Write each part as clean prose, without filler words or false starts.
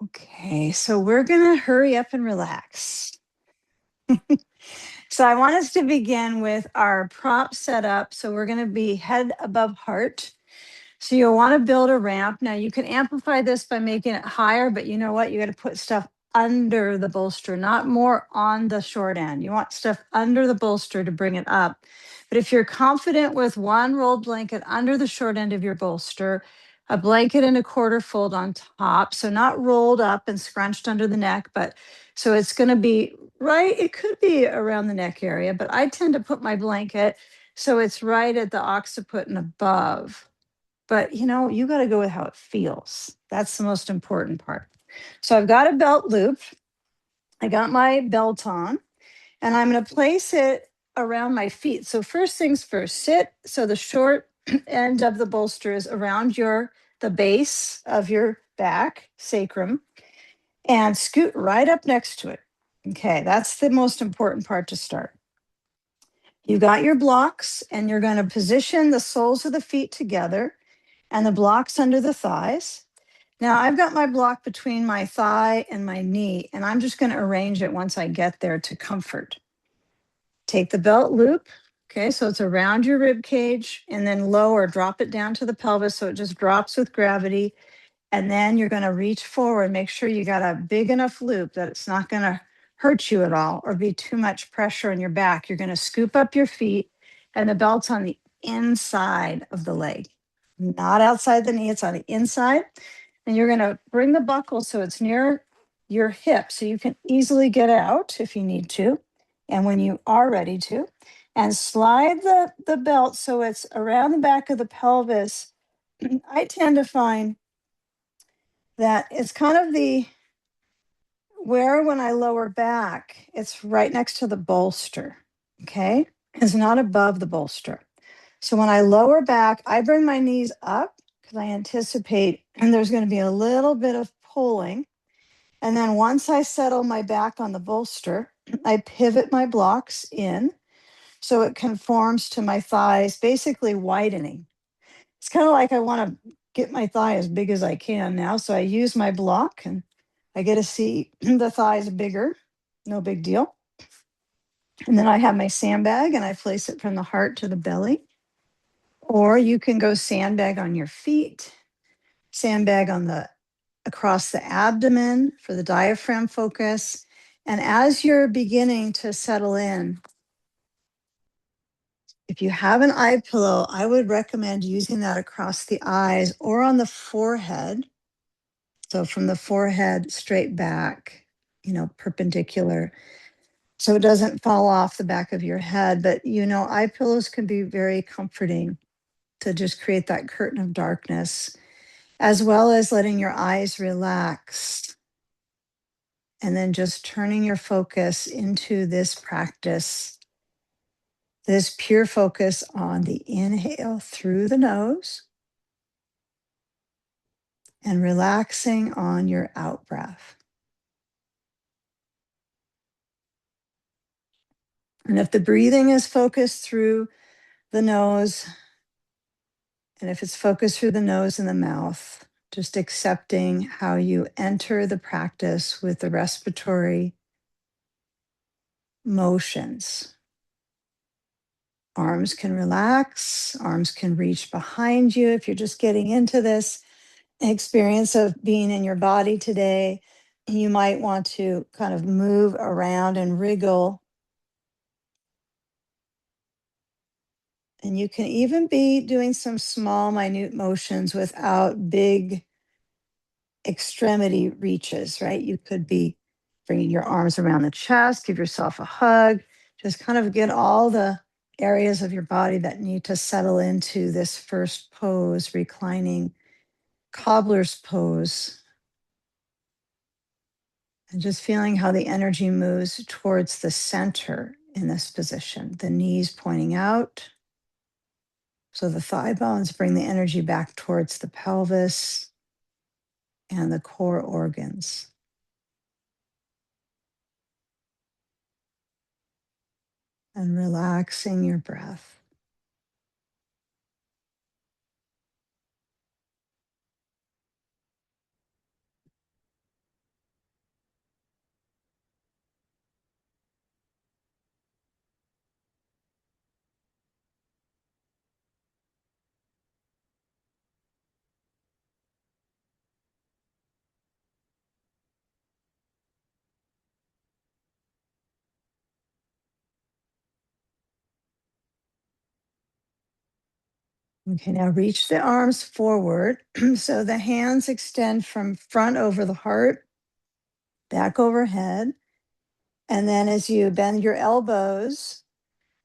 Okay, so we're going to hurry up and relax. So I want us to begin with our prop setup. So we're going to be head above heart. So you'll want to build a ramp. Now you can amplify this by making it higher, but you know what? You got to put stuff under the bolster, not more on the short end. You want stuff under the bolster to bring it up. But if you're confident with one rolled blanket under the short end of your bolster, a blanket and a quarter fold on top, so not rolled up and scrunched under the neck, but so it's going to be right. It could be around the neck area, but I tend to put my blanket so it's right at the occiput and above. But you got to go with how it feels. That's the most important part. So I've got a belt loop. I got my belt on, and I'm going to place it around my feet. So first things first, sit so the short end of the bolster is around the base of your back, sacrum, and scoot right up next to it. Okay, that's the most important part to start. You've got your blocks, and you're going to position the soles of the feet together and the blocks under the thighs. Now I've got my block between my thigh and my knee, and I'm just going to arrange it once I get there to comfort. Take the belt loop. Okay, so it's around your rib cage, and then lower, drop it down to the pelvis so it just drops with gravity. And then you're going to reach forward, make sure you got a big enough loop that it's not going to hurt you at all or be too much pressure on your back. You're going to scoop up your feet, and the belt's on the inside of the leg, not outside the knee, it's on the inside. And you're going to bring the buckle so it's near your hip so you can easily get out if you need to, and when you are ready to, and slide the belt so it's around the back of the pelvis. I tend to find that it's kind of where when I lower back, it's right next to the bolster. Okay. It's not above the bolster. So when I lower back, I bring my knees up because I anticipate and there's going to be a little bit of pulling. And then once I settle my back on the bolster, I pivot my blocks in so it conforms to my thighs, basically widening. It's kind of like I want to get my thigh as big as I can now. So I use my block and I get to see the thighs bigger. No big deal. And then I have my sandbag and I place it from the heart to the belly. Or you can go sandbag on your feet, sandbag across the abdomen for the diaphragm focus. And as you're beginning to settle in, if you have an eye pillow, I would recommend using that across the eyes or on the forehead. So from the forehead straight back, perpendicular. So it doesn't fall off the back of your head. But, eye pillows can be very comforting to just create that curtain of darkness, as well as letting your eyes relax. And then just turning your focus into this practice, this pure focus on the inhale through the nose and relaxing on your out breath. And if the breathing is focused through the nose, and if it's focused through the nose and the mouth, just accepting how you enter the practice with the respiratory motions. Arms can relax, arms can reach behind you if you're just getting into this experience of being in your body today. You might want to kind of move around and wriggle. And you can even be doing some small, minute motions without big extremity reaches, right? You could be bringing your arms around the chest, give yourself a hug, just kind of get all the areas of your body that need to settle into this first pose, reclining cobbler's pose. And just feeling how the energy moves towards the center in this position, the knees pointing out. So the thigh bones bring the energy back towards the pelvis and the core organs. And relaxing your breath. Okay, now reach the arms forward. So the hands extend from front over the heart, back overhead. And then as you bend your elbows,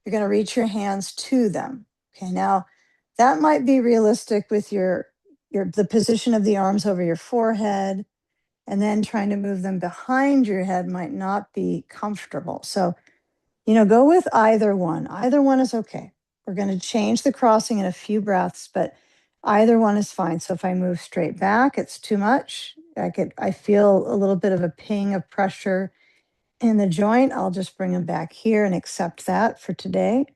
you're going to reach your hands to them. Okay, now that might be realistic with your the position of the arms over your forehead, and then trying to move them behind your head might not be comfortable. So, go with either one. Either one is okay. We're going to change the crossing in a few breaths, but either one is fine. So if I move straight back, it's too much. I feel a little bit of a ping of pressure in the joint. I'll just bring them back here and accept that for today.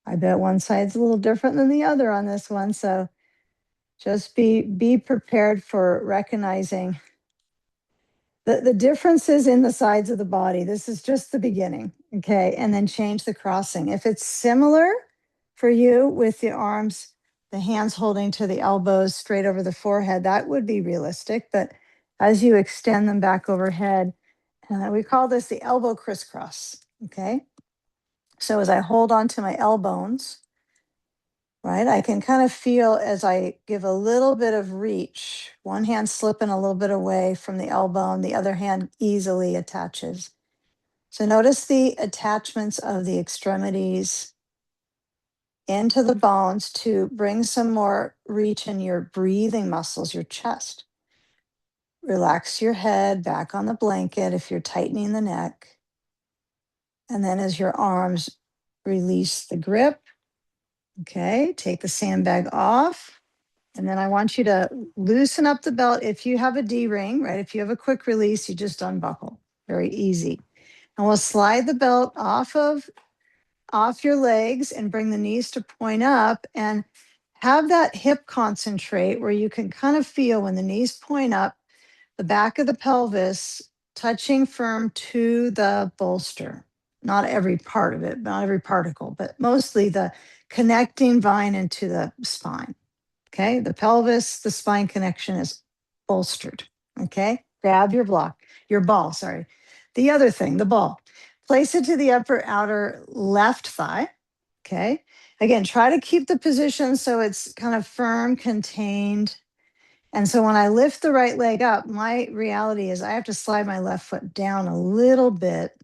I bet one side's a little different than the other on this one. So just be prepared for recognizing the differences in the sides of the body. This is just the beginning. Okay. And then change the crossing. If it's similar for you with the arms, the hands holding to the elbows straight over the forehead, that would be realistic. But as you extend them back overhead, we call this the elbow crisscross. Okay. So as I hold on to my elbows, right, I can kind of feel as I give a little bit of reach, one hand slipping a little bit away from the elbow and the other hand easily attaches. So notice the attachments of the extremities into the bones to bring some more reach in your breathing muscles, your chest. Relax your head back on the blanket if you're tightening the neck. And then as your arms release the grip, okay, take the sandbag off. And then I want you to loosen up the belt. If you have a D-ring, right? If you have a quick release, you just unbuckle. Very easy. And we'll slide the belt off your legs and bring the knees to point up and have that hip concentrate where you can kind of feel when the knees point up, the back of the pelvis touching firm to the bolster. Not every part of it, not every particle, but mostly the connecting vine into the spine. Okay. The pelvis, the spine connection is bolstered. Okay. Grab your ball, sorry. The other thing, the ball. Place it to the upper outer left thigh. Okay. Again, try to keep the position so it's kind of firm, contained. And so when I lift the right leg up, my reality is I have to slide my left foot down a little bit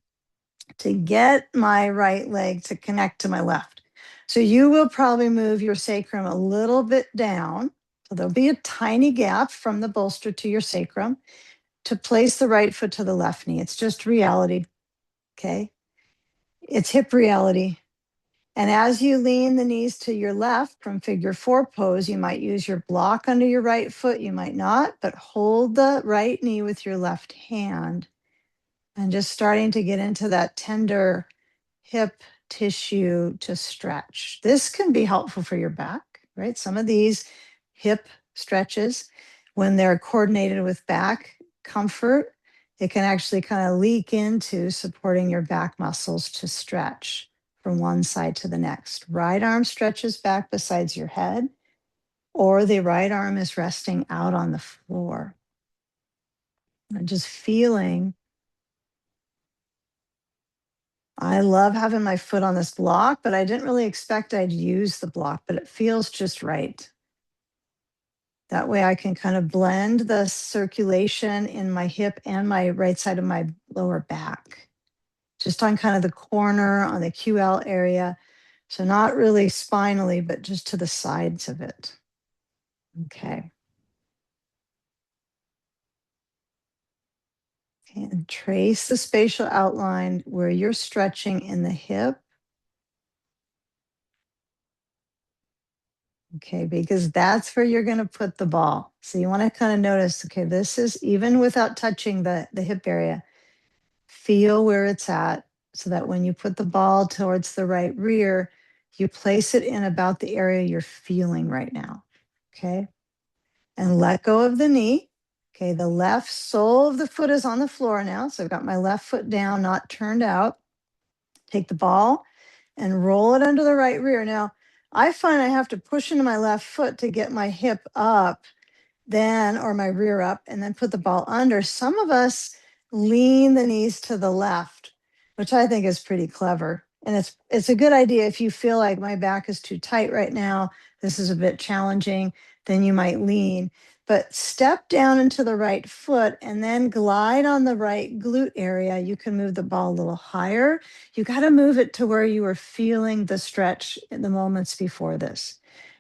to get my right leg to connect to my left. So you will probably move your sacrum a little bit down. So there'll be a tiny gap from the bolster to your sacrum to place the right foot to the left knee. It's just reality. Okay. It's hip reality. And as you lean the knees to your left from figure 4 pose, you might use your block under your right foot. You might not, but hold the right knee with your left hand and just starting to get into that tender hip tissue to stretch. This can be helpful for your back, right? Some of these hip stretches, when they're coordinated with back comfort, it can actually kind of leak into supporting your back muscles to stretch from one side to the next. Right arm stretches back besides your head, or the right arm is resting out on the floor. And just feeling, I love having my foot on this block, but I didn't really expect I'd use the block, but it feels just right. That way I can kind of blend the circulation in my hip and my right side of my lower back, just on kind of the corner on the QL area. So not really spinally, but just to the sides of it. Okay. And trace the spatial outline where you're stretching in the hip. Okay, because that's where you're going to put the ball. So you want to kind of notice, okay, this is even without touching the hip area, feel where it's at so that when you put the ball towards the right rear, you place it in about the area you're feeling right now. Okay. And let go of the knee. Okay. The left sole of the foot is on the floor now. So I've got my left foot down, not turned out. Take the ball and roll it under the right rear. Now, I find I have to push into my left foot to get my hip up, then, or my rear up, and then put the ball under. Some of us lean the knees to the left, which I think is pretty clever. And it's a good idea if you feel like my back is too tight right now, this is a bit challenging, then you might lean. But step down into the right foot and then glide on the right glute area. You can move the ball a little higher. You got to move it to where you were feeling the stretch in the moments before this.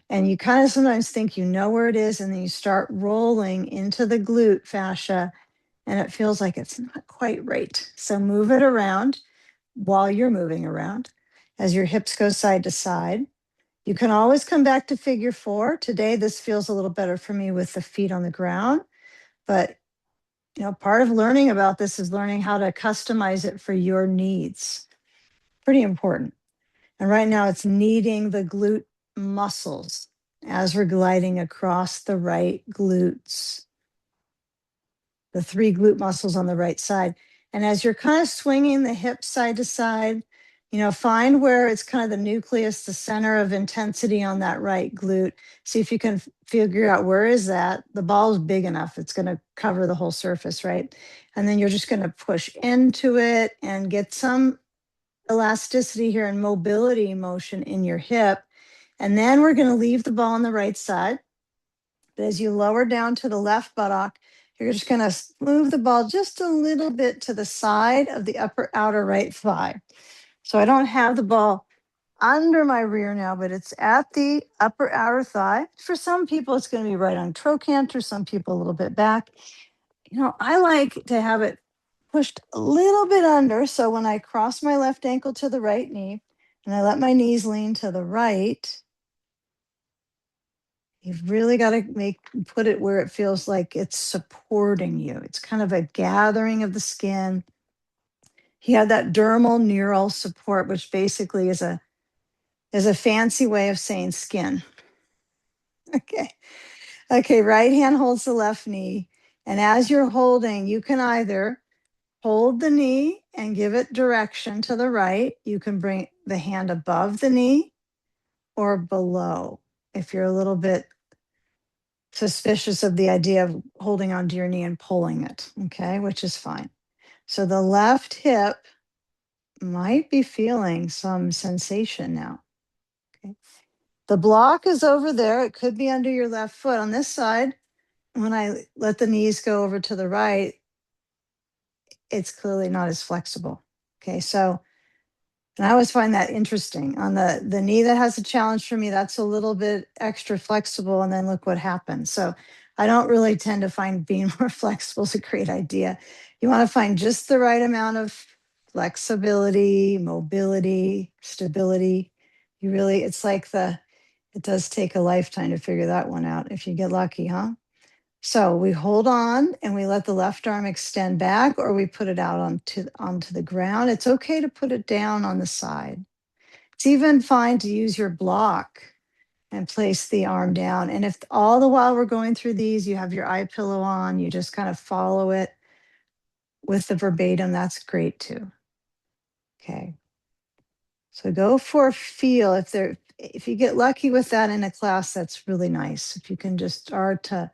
And you kind of sometimes think you know where it is, and then you start rolling into the glute fascia, and it feels like it's not quite right. So move it around while you're moving around as your hips go side to side. You can always come back to figure four. Today, this feels a little better for me with the feet on the ground, but part of learning about this is learning how to customize it for your needs. Pretty important. And right now it's kneading the glute muscles as we're gliding across the right glutes, the three glute muscles on the right side. And as you're kind of swinging the hips side to side, find where it's kind of the nucleus, the center of intensity on that right glute. See if you can figure out where is that. The ball is big enough, it's going to cover the whole surface, right? And then you're just going to push into it and get some elasticity here and mobility motion in your hip. And then we're going to leave the ball on the right side. But as you lower down to the left buttock, you're just going to move the ball just a little bit to the side of the upper outer right thigh. So I don't have the ball under my rear now, but it's at the upper outer thigh. For some people, it's going to be right on trochanter, some people a little bit back. I like to have it pushed a little bit under. So when I cross my left ankle to the right knee and I let my knees lean to the right, you've really got to put it where it feels like it's supporting you. It's kind of a gathering of the skin. You have that dermal neural support, which basically is a fancy way of saying skin. Okay. Okay, right hand holds the left knee. And as you're holding, you can either hold the knee and give it direction to the right. You can bring the hand above the knee or below if you're a little bit suspicious of the idea of holding onto your knee and pulling it, okay, which is fine. So the left hip might be feeling some sensation now. Okay. The block is over there. It could be under your left foot. On this side, when I let the knees go over to the right, it's clearly not as flexible. Okay, so and I always find that interesting. On the knee that has a challenge for me, that's a little bit extra flexible, and then look what happens. So I don't really tend to find being more flexible is a great idea. You want to find just the right amount of flexibility, mobility, stability. It does take a lifetime to figure that one out if you get lucky, huh? So we hold on and we let the left arm extend back, or we put it out onto the ground. It's okay to put it down on the side. It's even fine to use your block and place the arm down. And if all the while we're going through these, you have your eye pillow on, you just kind of follow it with the verbatim, that's great too. Okay. So go for a feel. If you get lucky with that in a class, that's really nice. If you can just start to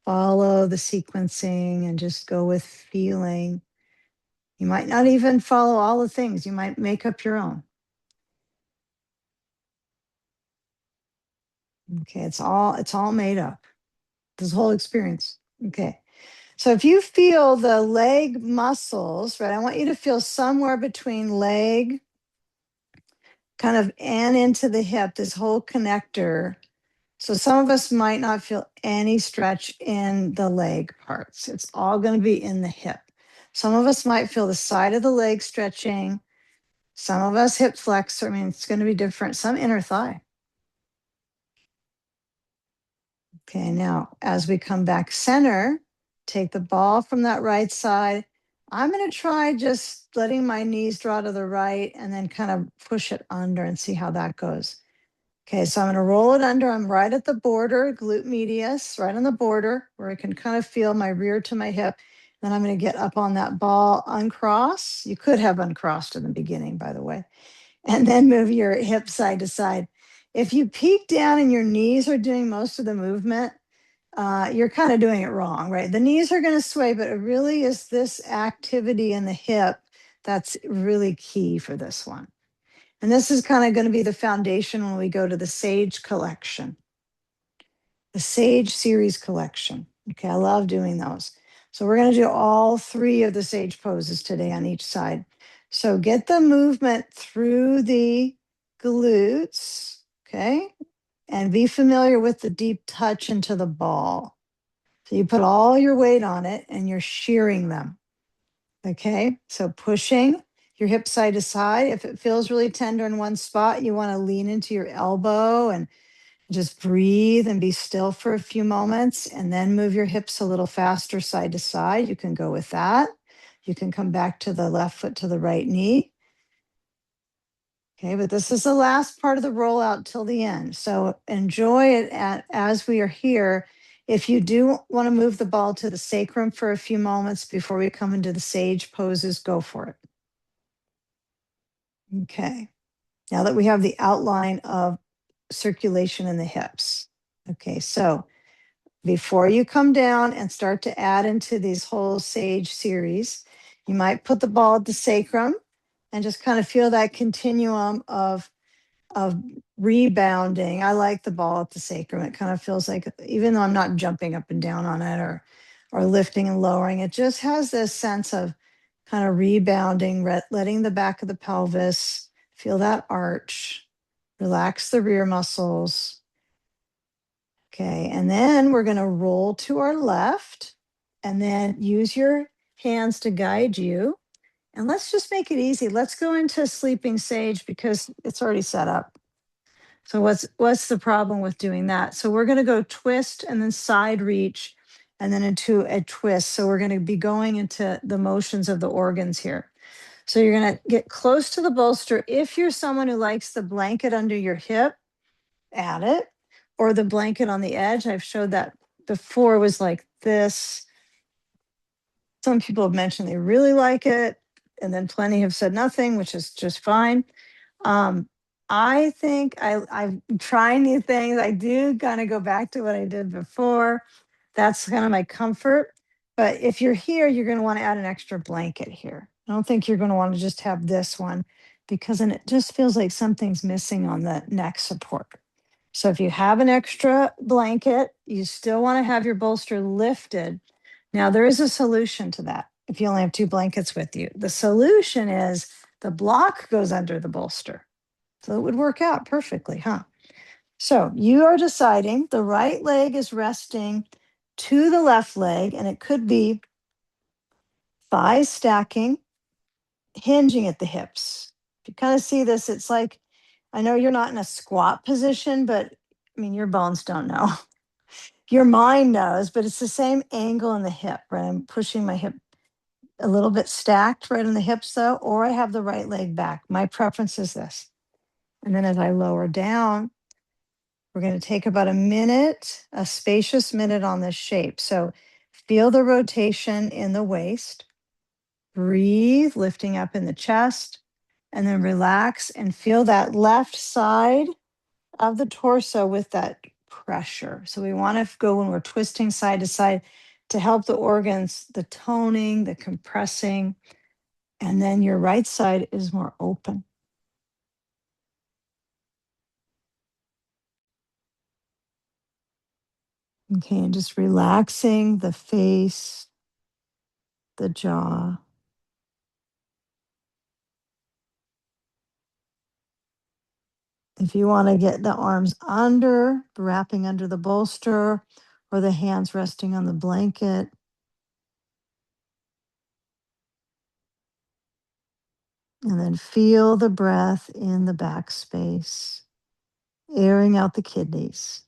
follow the sequencing and just go with feeling. You might not even follow all the things. You might make up your own. Okay, it's all made up. This whole experience. Okay. So if you feel the leg muscles, right? I want you to feel somewhere between leg kind of and into the hip, this whole connector. So some of us might not feel any stretch in the leg parts. It's all going to be in the hip. Some of us might feel the side of the leg stretching. Some of us hip flexor. I mean, it's going to be different. Some inner thigh. Okay, now as we come back center, take the ball from that right side. I'm going to try just letting my knees draw to the right and then kind of push it under and see how that goes. Okay, so I'm going to roll it under. I'm right at the border, glute medius, right on the border where I can kind of feel my rear to my hip. Then I'm going to get up on that ball, uncross. You could have uncrossed in the beginning, by the way, and then move your hip side to side. If you peek down and your knees are doing most of the movement, you're kind of doing it wrong, right? The knees are going to sway, but it really is this activity in the hip that's really key for this one. And this is kind of going to be the foundation when we go to the Sage collection, the Sage series collection. Okay, I love doing those. So we're going to do all 3 of the Sage poses today on each side. So get the movement through the glutes, okay? And be familiar with the deep touch into the ball. So you put all your weight on it and you're shearing them. Okay, so pushing your hip side to side. If it feels really tender in one spot, you want to lean into your elbow and just breathe and be still for a few moments and then move your hips a little faster side to side. You can go with that. You can come back to the left foot to the right knee. Okay, but this is the last part of the rollout till the end. So enjoy it as we are here. If you do want to move the ball to the sacrum for a few moments before we come into the Sage poses, go for it. Okay, now that we have the outline of circulation in the hips. Okay, so before you come down and start to add into these whole Sage series, you might put the ball at the sacrum and just kind of feel that continuum of rebounding. I like the ball at the sacrum. It kind of feels like, even though I'm not jumping up and down on it or lifting and lowering, it just has this sense of kind of rebounding, letting the back of the pelvis feel that arch, relax the rear muscles. Okay, and then we're going to roll to our left and then use your hands to guide you. And let's just make it easy. Let's go into sleeping sage because it's already set up. So what's the problem with doing that? So we're going to go twist and then side reach and then into a twist. So we're going to be going into the motions of the organs here. So you're going to get close to the bolster. If you're someone who likes the blanket under your hip, add it, or the blanket on the edge. I've showed that before, was like this. Some people have mentioned they really like it, and then plenty have said nothing, which is just fine. I think I'm trying new things. I do kind of go back to what I did before. That's kind of my comfort. But if you're here, you're going to want to add an extra blanket here. I don't think you're going to want to just have this one because then it just feels like something's missing on the neck support. So if you have an extra blanket, you still want to have your bolster lifted. Now, there is a solution to that if you only have 2 blankets with you. The solution is the block goes under the bolster. So it would work out perfectly, huh? So you are deciding the right leg is resting to the left leg, and it could be thighs stacking, hinging at the hips. If you kind of see this, it's like, I know you're not in a squat position, but I mean, your bones don't know. Your mind knows, but it's the same angle in the hip, right? I'm pushing my hip a little bit stacked right in the hips though, or I have the right leg back. My preference is this. And then as I lower down, we're going to take about a minute, a spacious minute on this shape. So feel the rotation in the waist, breathe, lifting up in the chest, and then relax and feel that left side of the torso with that pressure. So we want to go when we're twisting side to side to help the organs, the toning, the compressing, and then your right side is more open. Okay, and just relaxing the face, the jaw. If you want to get the arms under, wrapping under the bolster, or the hands resting on the blanket. And then feel the breath in the back space, airing out the kidneys.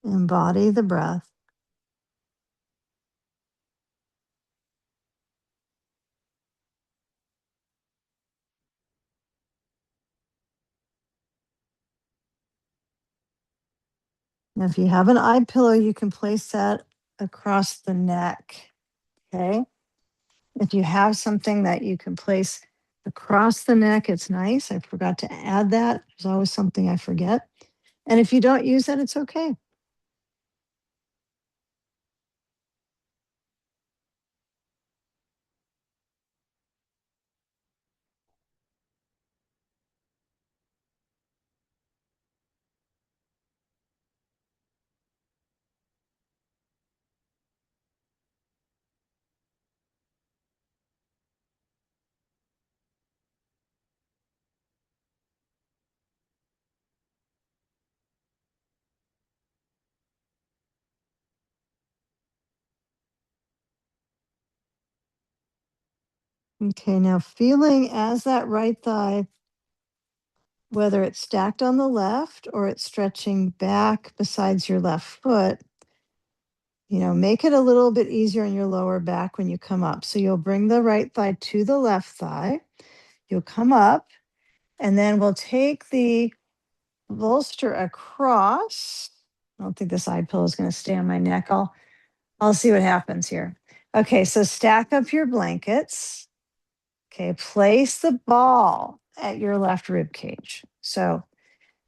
Embody the breath. Now, if you have an eye pillow, you can place that across the neck. Okay. If you have something that you can place across the neck, it's nice. I forgot to add that. There's always something I forget. And if you don't use that, it's okay. Okay, now feeling as that right thigh, whether it's stacked on the left or it's stretching back besides your left foot, make it a little bit easier on your lower back when you come up. So you'll bring the right thigh to the left thigh. You'll come up, and then we'll take the bolster across. I don't think this eye pillow is going to stay on my neck. I'll see what happens here. Okay, so stack up your blankets. Okay, place the ball at your left rib cage. So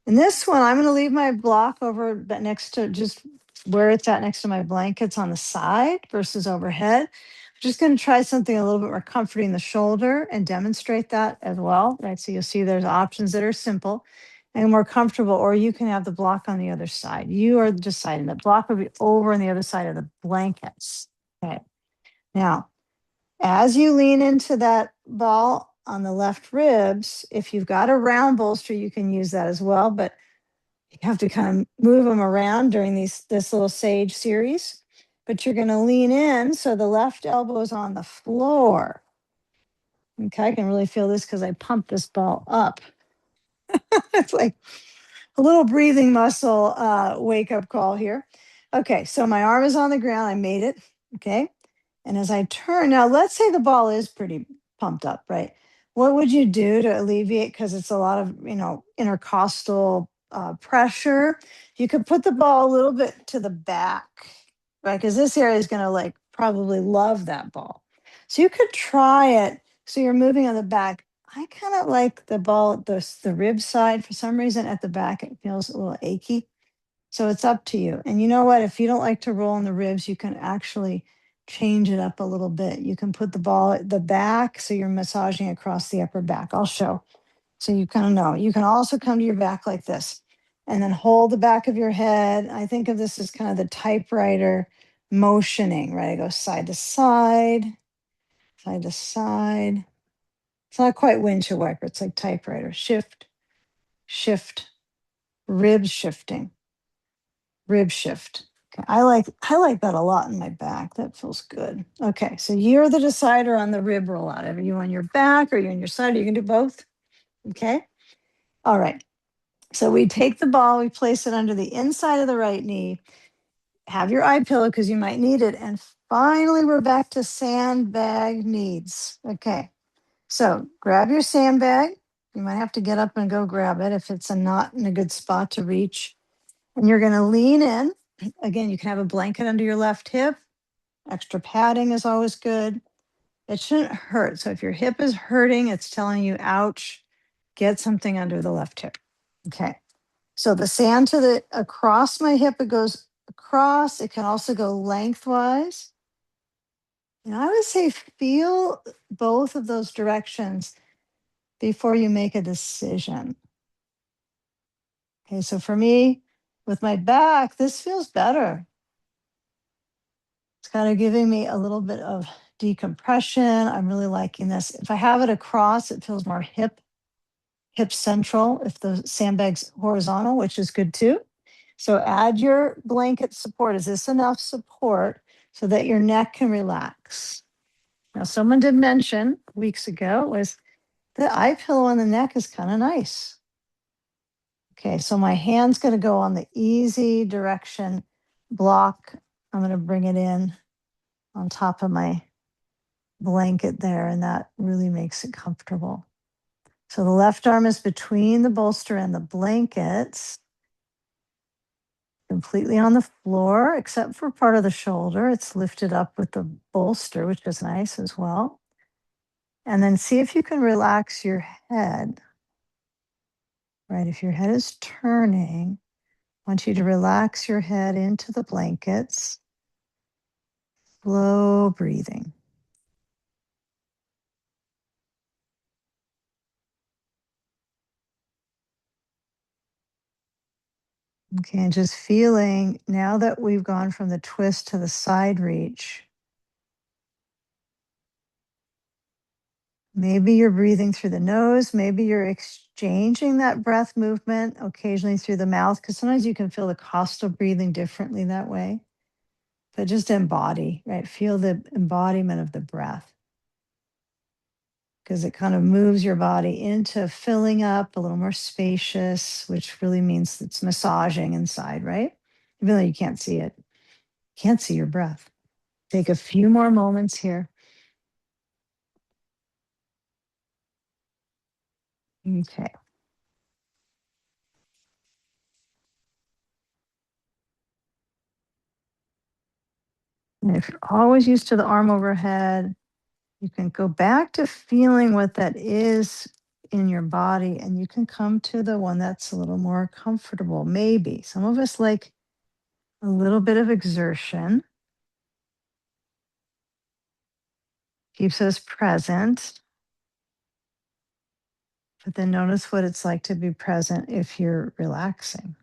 in this one, I'm going to leave my block over next to just where it's at next to my blankets on the side versus overhead. I'm just going to try something a little bit more comforting the shoulder and demonstrate that as well, right? So you'll see there's options that are simple and more comfortable, or you can have the block on the other side. You are deciding the block will be over on the other side of the blankets. Okay. Now, as you lean into that ball on the left ribs, if you've got a round bolster, you can use that as well, but you have to kind of move them around during this little sage series. But you're going to lean in so the left elbow is on the floor. Okay, I can really feel this because I pumped this ball up. It's like a little breathing muscle wake up call here. Okay, so my arm is on the ground. I made it. Okay. And as I turn, now let's say the ball is pretty pumped up, right? What would you do to alleviate? Because it's a lot of, intercostal pressure. You could put the ball a little bit to the back, right? Because this area is going to like probably love that ball. So you could try it. So you're moving on the back. I kind of like the ball, the rib side. For some reason at the back, it feels a little achy. So it's up to you. And you know what? If you don't like to roll in the ribs, you can actually change it up a little bit. You can put the ball at the back, so you're massaging across the upper back. I'll show. So you kind of know. You can also come to your back like this and then hold the back of your head. I think of this as kind of the typewriter motioning, right? I go side to side, side to side. It's not quite windshield wiper. It's like typewriter. Shift, shift, rib shifting, rib shift. Okay, I like that a lot in my back. That feels good. Okay, so you're the decider on the rib rollout. Are you on your back or are you on your side? You can do both. Okay. All right. So we take the ball, we place it under the inside of the right knee. Have your eye pillow because you might need it. And finally, we're back to sandbag needs. Okay. So grab your sandbag. You might have to get up and go grab it if it's not in a good spot to reach. And you're going to lean in. Again, you can have a blanket under your left hip. Extra padding is always good. It shouldn't hurt. So if your hip is hurting, it's telling you, ouch, get something under the left hip. Okay. So the sand across my hip, it goes across. It can also go lengthwise. And I would say feel both of those directions before you make a decision. Okay. So for me, with my back, this feels better. It's kind of giving me a little bit of decompression. I'm really liking this. If I have it across, it feels more hip central. If the sandbag's horizontal, which is good too. So add your blanket support. Is this enough support so that your neck can relax? Now, someone did mention weeks ago was the eye pillow on the neck is kind of nice. Okay, so my hand's going to go on the easy direction block. I'm going to bring it in on top of my blanket there, and that really makes it comfortable. So the left arm is between the bolster and the blankets, completely on the floor, except for part of the shoulder. It's lifted up with the bolster, which is nice as well. And then see if you can relax your head. Right, if your head is turning, I want you to relax your head into the blankets. Slow breathing. Okay, and just feeling now that we've gone from the twist to the side reach, maybe you're breathing through the nose, maybe you're exchanging that breath movement occasionally through the mouth, because sometimes you can feel the costal breathing differently that way. But just embody, right? Feel the embodiment of the breath. because it kind of moves your body into filling up a little more spacious, which really means it's massaging inside, right? Even though you can't see it, can't see your breath. Take a few more moments here. Okay. And if you're always used to the arm overhead, you can go back to feeling what that is in your body, and you can come to the one that's a little more comfortable. Maybe some of us like a little bit of exertion, keeps us present. But then notice what it's like to be present if you're relaxing.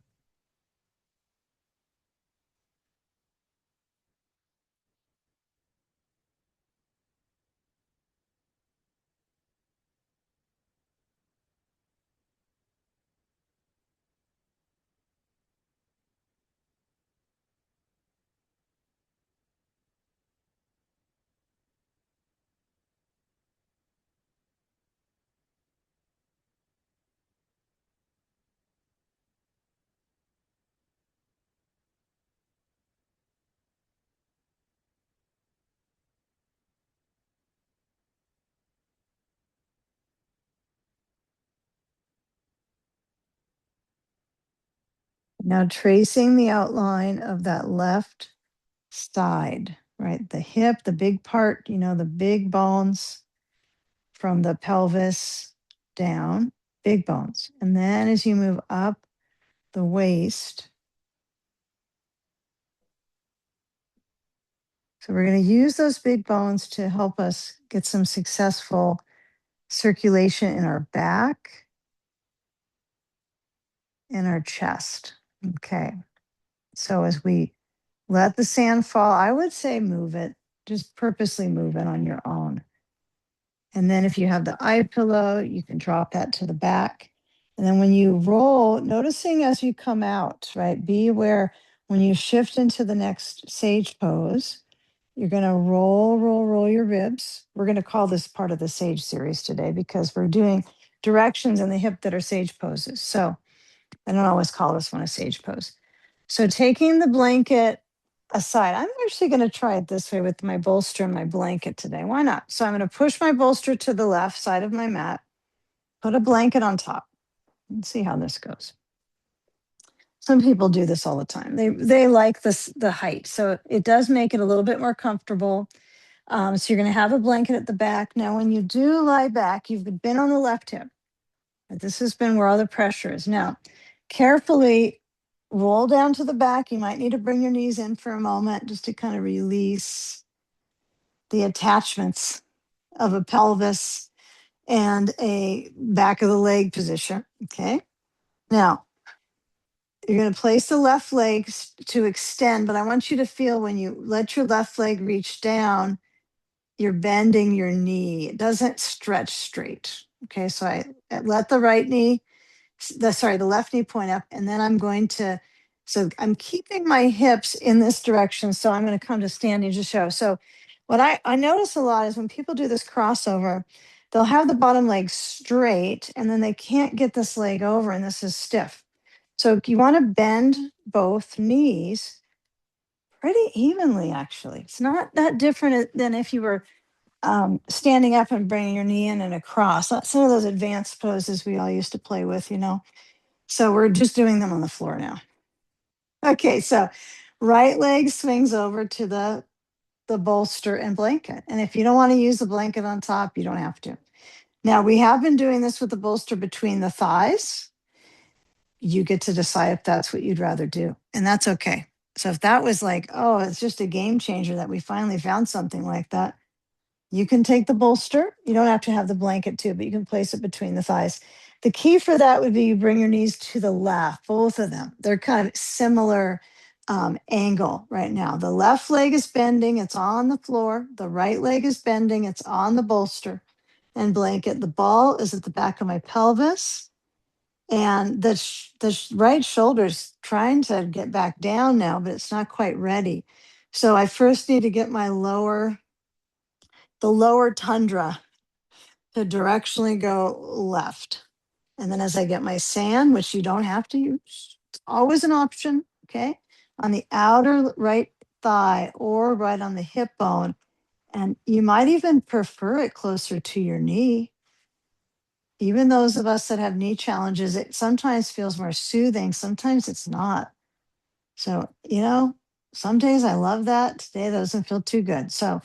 Now tracing the outline of that left side, right? The hip, the big part, the big bones from the pelvis down, big bones. And then as you move up the waist, so we're going to use those big bones to help us get some successful circulation in our back and our chest. Okay. So as we let the sand fall, I would say move it, just purposely move it on your own. And then if you have the eye pillow, you can drop that to the back. And then when you roll, noticing as you come out, right? Be aware when you shift into the next sage pose, you're going to roll your ribs. We're going to call this part of the sage series today because we're doing directions in the hip that are sage poses. So I don't always call this one a sage pose. So taking the blanket aside, I'm actually going to try it this way with my bolster and my blanket today. Why not? So I'm going to push my bolster to the left side of my mat, put a blanket on top, and see how this goes. Some people do this all the time. They like the height, so it does make it a little bit more comfortable. So you're going to have a blanket at the back. Now, when you do lie back, you've been on the left hip. This has been where all the pressure is. Now, carefully roll down to the back. You might need to bring your knees in for a moment just to kind of release the attachments of a pelvis and a back of the leg position. Okay. Now, you're going to place the left leg to extend, but I want you to feel when you let your left leg reach down, you're bending your knee. It doesn't stretch straight. Okay. So I let the right knee the left knee point up, and then so I'm keeping my hips in this direction. So I'm going to come to standing to show. So what I notice a lot is when people do this crossover, they'll have the bottom leg straight and then they can't get this leg over and this is stiff. So you want to bend both knees pretty evenly, actually. It's not that different than if you were standing up and bringing your knee in and across. Some of those advanced poses we all used to play with. So we're just doing them on the floor now. Okay, so right leg swings over to the bolster and blanket. And if you don't want to use the blanket on top, you don't have to. Now we have been doing this with the bolster between the thighs. You get to decide if that's what you'd rather do. And that's okay. So if that was like, oh, it's just a game changer that we finally found something like that, you can take the bolster. You don't have to have the blanket too, but you can place it between the thighs. The key for that would be you bring your knees to the left, both of them. They're kind of similar angle right now. The left leg is bending, it's on the floor. The right leg is bending, it's on the bolster and blanket. The ball is at the back of my pelvis. And the right shoulder's trying to get back down now, but it's not quite ready. So I first need to get the lower tundra to directionally go left. And then as I get my sand, which you don't have to use, it's always an option, okay? On the outer right thigh or right on the hip bone. And you might even prefer it closer to your knee. Even those of us that have knee challenges, it sometimes feels more soothing. Sometimes it's not. So, some days I love that. Today that doesn't feel too good. So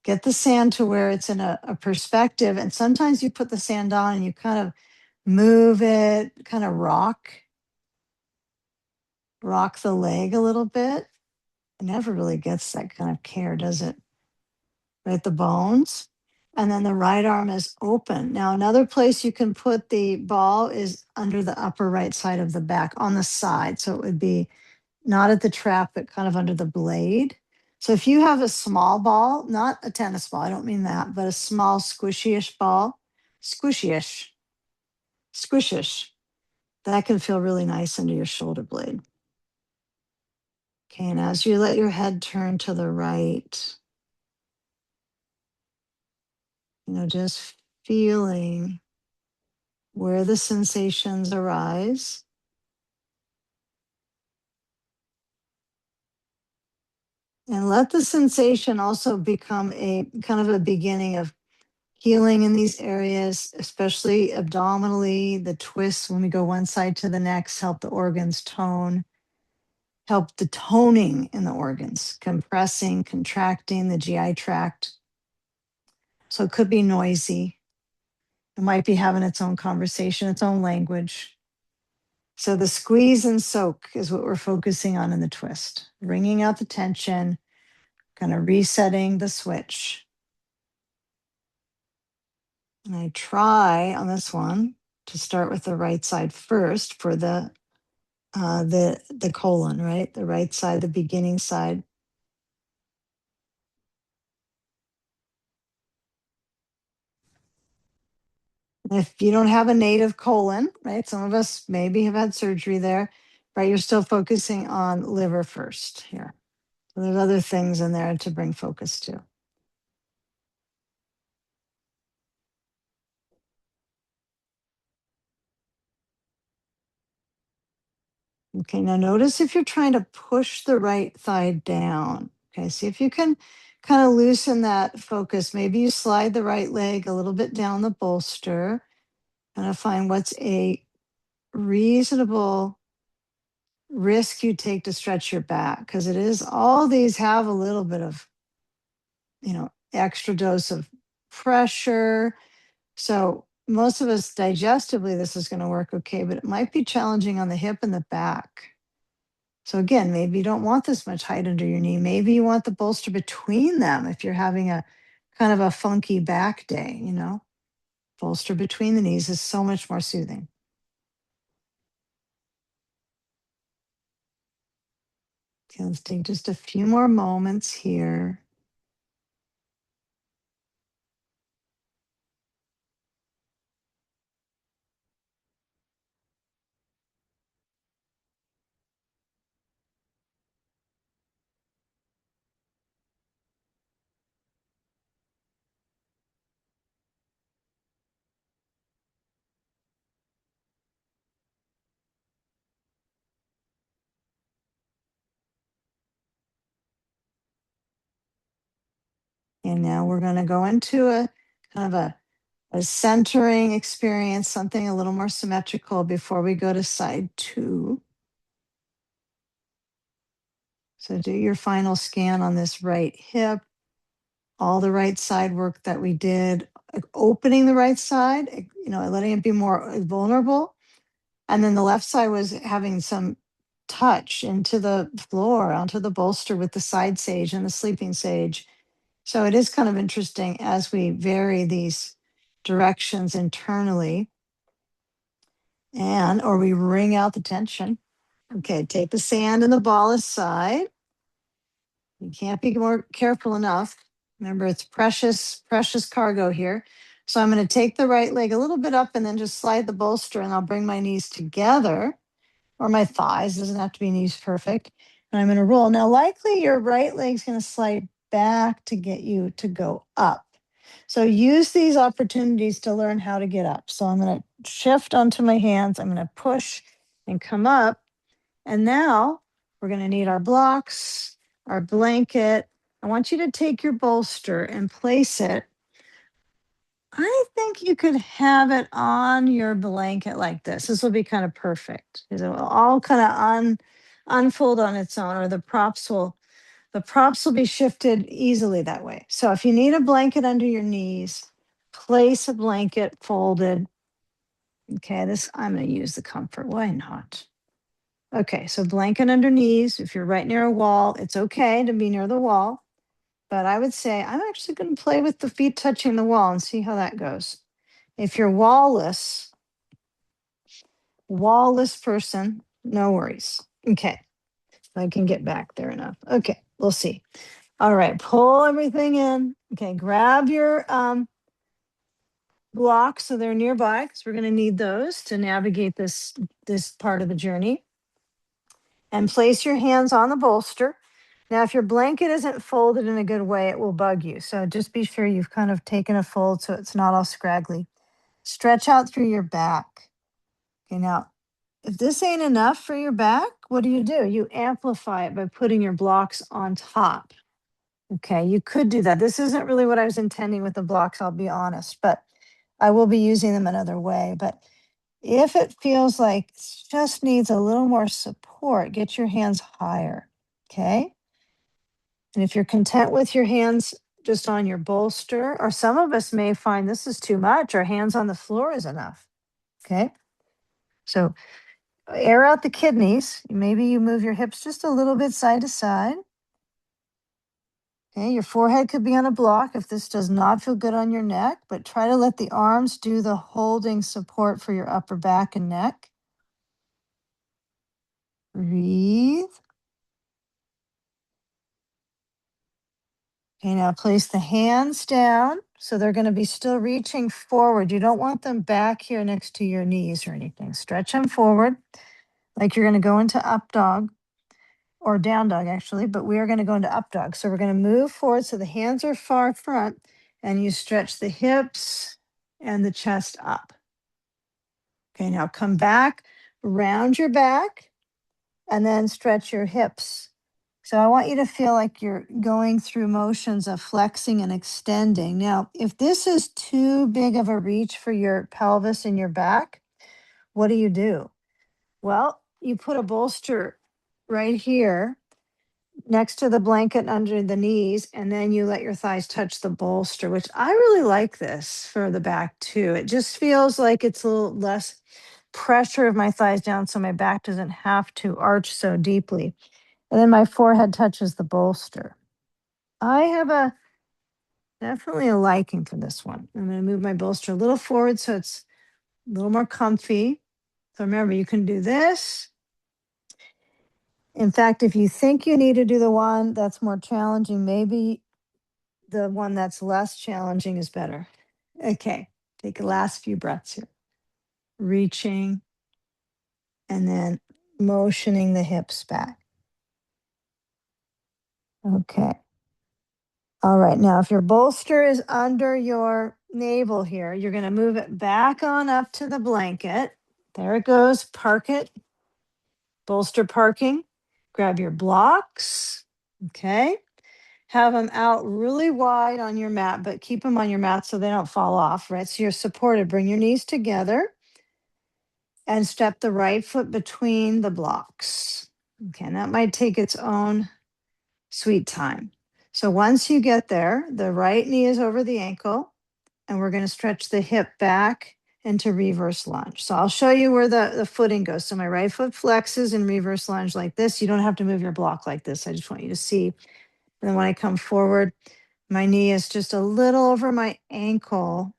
get the sand to where it's in a perspective. And sometimes you put the sand on and you kind of move it, kind of rock the leg a little bit. It never really gets that kind of care, does it? Right, the bones. And then the right arm is open. Now, another place you can put the ball is under the upper right side of the back on the side. So it would be not at the trap, but kind of under the blade. So if you have a small ball, not a tennis ball, I don't mean that, but a small squishy-ish ball, squishy-ish, squishish, that can feel really nice under your shoulder blade. Okay, and as you let your head turn to the right, just feeling where the sensations arise. And let the sensation also become a kind of a beginning of healing in these areas, especially abdominally, the twists when we go one side to the next, help the organs tone, help the toning in the organs, compressing, contracting the GI tract. So it could be noisy. It might be having its own conversation, its own language. So the squeeze and soak is what we're focusing on in the twist, wringing out the tension, kind of resetting the switch. And I try on this one to start with the right side first for the colon, right? The right side, the beginning side. If you don't have a native colon, right? Some of us maybe have had surgery there, right? You're still focusing on liver first here. So there's other things in there to bring focus to. Okay, now notice if you're trying to push the right thigh down. Okay, see if you can kind of loosen that focus. Maybe you slide the right leg a little bit down the bolster, kind of find what's a reasonable risk you take to stretch your back, because it is all these have a little bit of extra dose of pressure. So most of us digestively this is going to work okay, but it might be challenging on the hip and the back. So again, maybe you don't want this much height under your knee. Maybe you want the bolster between them if you're having a kind of a funky back day. Bolster between the knees is so much more soothing. Okay, let's take just a few more moments here. And now we're going to go into a kind of a centering experience, something a little more symmetrical before we go to side 2. So do your final scan on this right hip, all the right side work that we did, opening the right side, letting it be more vulnerable. And then the left side was having some touch into the floor, onto the bolster with the side sage and the sleeping sage. So it is kind of interesting as we vary these directions internally or we wring out the tension. Okay, take the sand and the ball aside. You can't be more careful enough. Remember, it's precious, precious cargo here. So I'm going to take the right leg a little bit up and then just slide the bolster, and I'll bring my knees together, or my thighs. Doesn't have to be knees perfect. And I'm going to roll. Now, likely your right leg's going to slide back to get you to go up. So use these opportunities to learn how to get up. So I'm going to shift onto my hands. I'm going to push and come up. And now we're going to need our blocks, our blanket. I want you to take your bolster and place it. I think you could have it on your blanket like this. This will be kind of perfect because it will all kind of unfold on its own, or the props will be shifted easily that way. So if you need a blanket under your knees, place a blanket folded. Okay, I'm going to use the comfort. Why not? Okay, so blanket under knees. If you're right near a wall, it's okay to be near the wall. But I would say I'm actually going to play with the feet touching the wall and see how that goes. If you're wallless person, no worries. Okay, I can get back there enough. Okay, we'll see. All right, pull everything in. Okay, grab your blocks so they're nearby because we're going to need those to navigate this part of the journey. And place your hands on the bolster. Now, if your blanket isn't folded in a good way, it will bug you. So just be sure you've kind of taken a fold so it's not all scraggly. Stretch out through your back. Okay, now, if this ain't enough for your back, what do? You amplify it by putting your blocks on top. Okay, you could do that. This isn't really what I was intending with the blocks, I'll be honest, but I will be using them another way. But if it feels like it just needs a little more support, get your hands higher. Okay. And if you're content with your hands just on your bolster, or some of us may find this is too much, or hands on the floor is enough. Okay. So air out the kidneys. Maybe you move your hips just a little bit side to side. Okay, your forehead could be on a block if this does not feel good on your neck, but try to let the arms do the holding support for your upper back and neck. Breathe. Okay, now place the hands down. So they're going to be still reaching forward. You don't want them back here next to your knees or anything. Stretch them forward like you're going to go into up dog or down dog, actually, but we are going to go into up dog. So we're going to move forward so the hands are far front and you stretch the hips and the chest up. Okay, now come back, round your back, and then stretch your hips. So I want you to feel like you're going through motions of flexing and extending. Now, if this is too big of a reach for your pelvis and your back, what do? Well, you put a bolster right here next to the blanket under the knees, and then you let your thighs touch the bolster, which I really like this for the back too. It just feels like it's a little less pressure of my thighs down so my back doesn't have to arch so deeply. And then my forehead touches the bolster. I have definitely a liking for this one. I'm going to move my bolster a little forward so it's a little more comfy. So remember, you can do this. In fact, if you think you need to do the one that's more challenging, maybe the one that's less challenging is better. Okay, take the last few breaths here. Reaching and then motioning the hips back. Okay. All right, now if your bolster is under your navel here, you're going to move it back on up to the blanket. There it goes. Park it. Bolster parking. Grab your blocks. Okay. Have them out really wide on your mat, but keep them on your mat so they don't fall off, right? So you're supported. Bring your knees together and step the right foot between the blocks. Okay, and that might take its own sweet time. So once you get there, the right knee is over the ankle, and we're going to stretch the hip back into reverse lunge. So I'll show you where the footing goes. So my right foot flexes in reverse lunge like this. You don't have to move your block like this. I just want you to see. And then when I come forward, my knee is just a little over my ankle.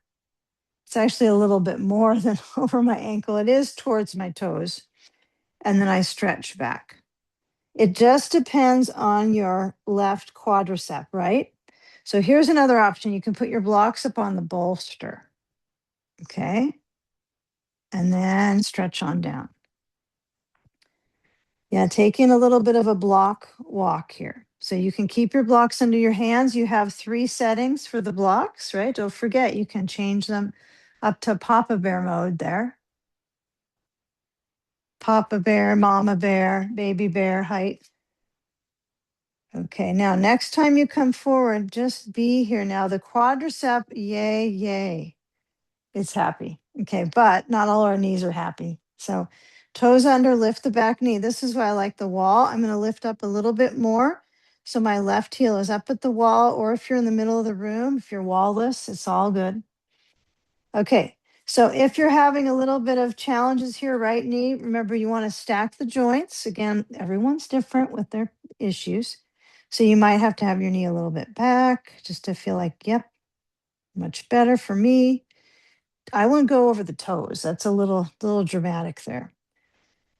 It's actually a little bit more than over my ankle. It is towards my toes. And then I stretch back. It just depends on your left quadricep, right? So here's another option. You can put your blocks up on the bolster. Okay. And then stretch on down. Yeah, taking a little bit of a block walk here. So you can keep your blocks under your hands. You have 3 settings for the blocks, right? Don't forget, you can change them up to Papa Bear mode there. Papa Bear, Mama Bear, Baby Bear height. Okay, now next time you come forward, just be here. Now the quadricep, yay, yay. It's happy. Okay, but not all our knees are happy. So toes under, lift the back knee. This is why I like the wall. I'm going to lift up a little bit more. So my left heel is up at the wall, or if you're in the middle of the room, if you're wallless, it's all good. Okay, so if you're having a little bit of challenges here, right knee, remember you want to stack the joints. Again, everyone's different with their issues. So you might have to have your knee a little bit back just to feel like, yep, much better for me. I wouldn't go over the toes. That's a little dramatic there.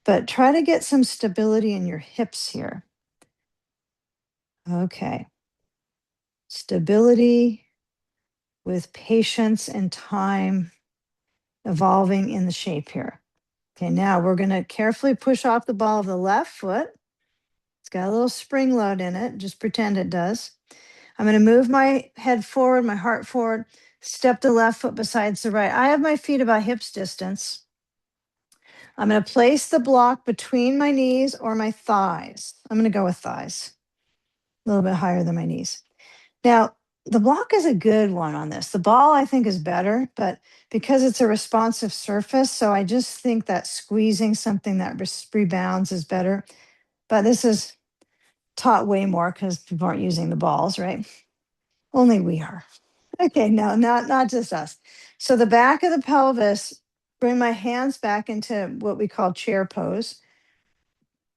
But try to get some stability in your hips here. Okay. Stability with patience and time evolving in the shape here. Okay, now we're going to carefully push off the ball of the left foot. It's got a little spring load in it. Just pretend it does. I'm going to move my head forward, my heart forward, step the left foot besides the right. I have my feet about hips distance. I'm going to place the block between my knees or my thighs. I'm going to go with thighs, a little bit higher than my knees. Now, the block is a good one on this. The ball, I think, is better, but because it's a responsive surface, so I just think that squeezing something that rebounds is better. But this is taught way more because people aren't using the balls, right? Only we are. Okay, no, not just us. So the back of the pelvis, bring my hands back into what we call chair pose.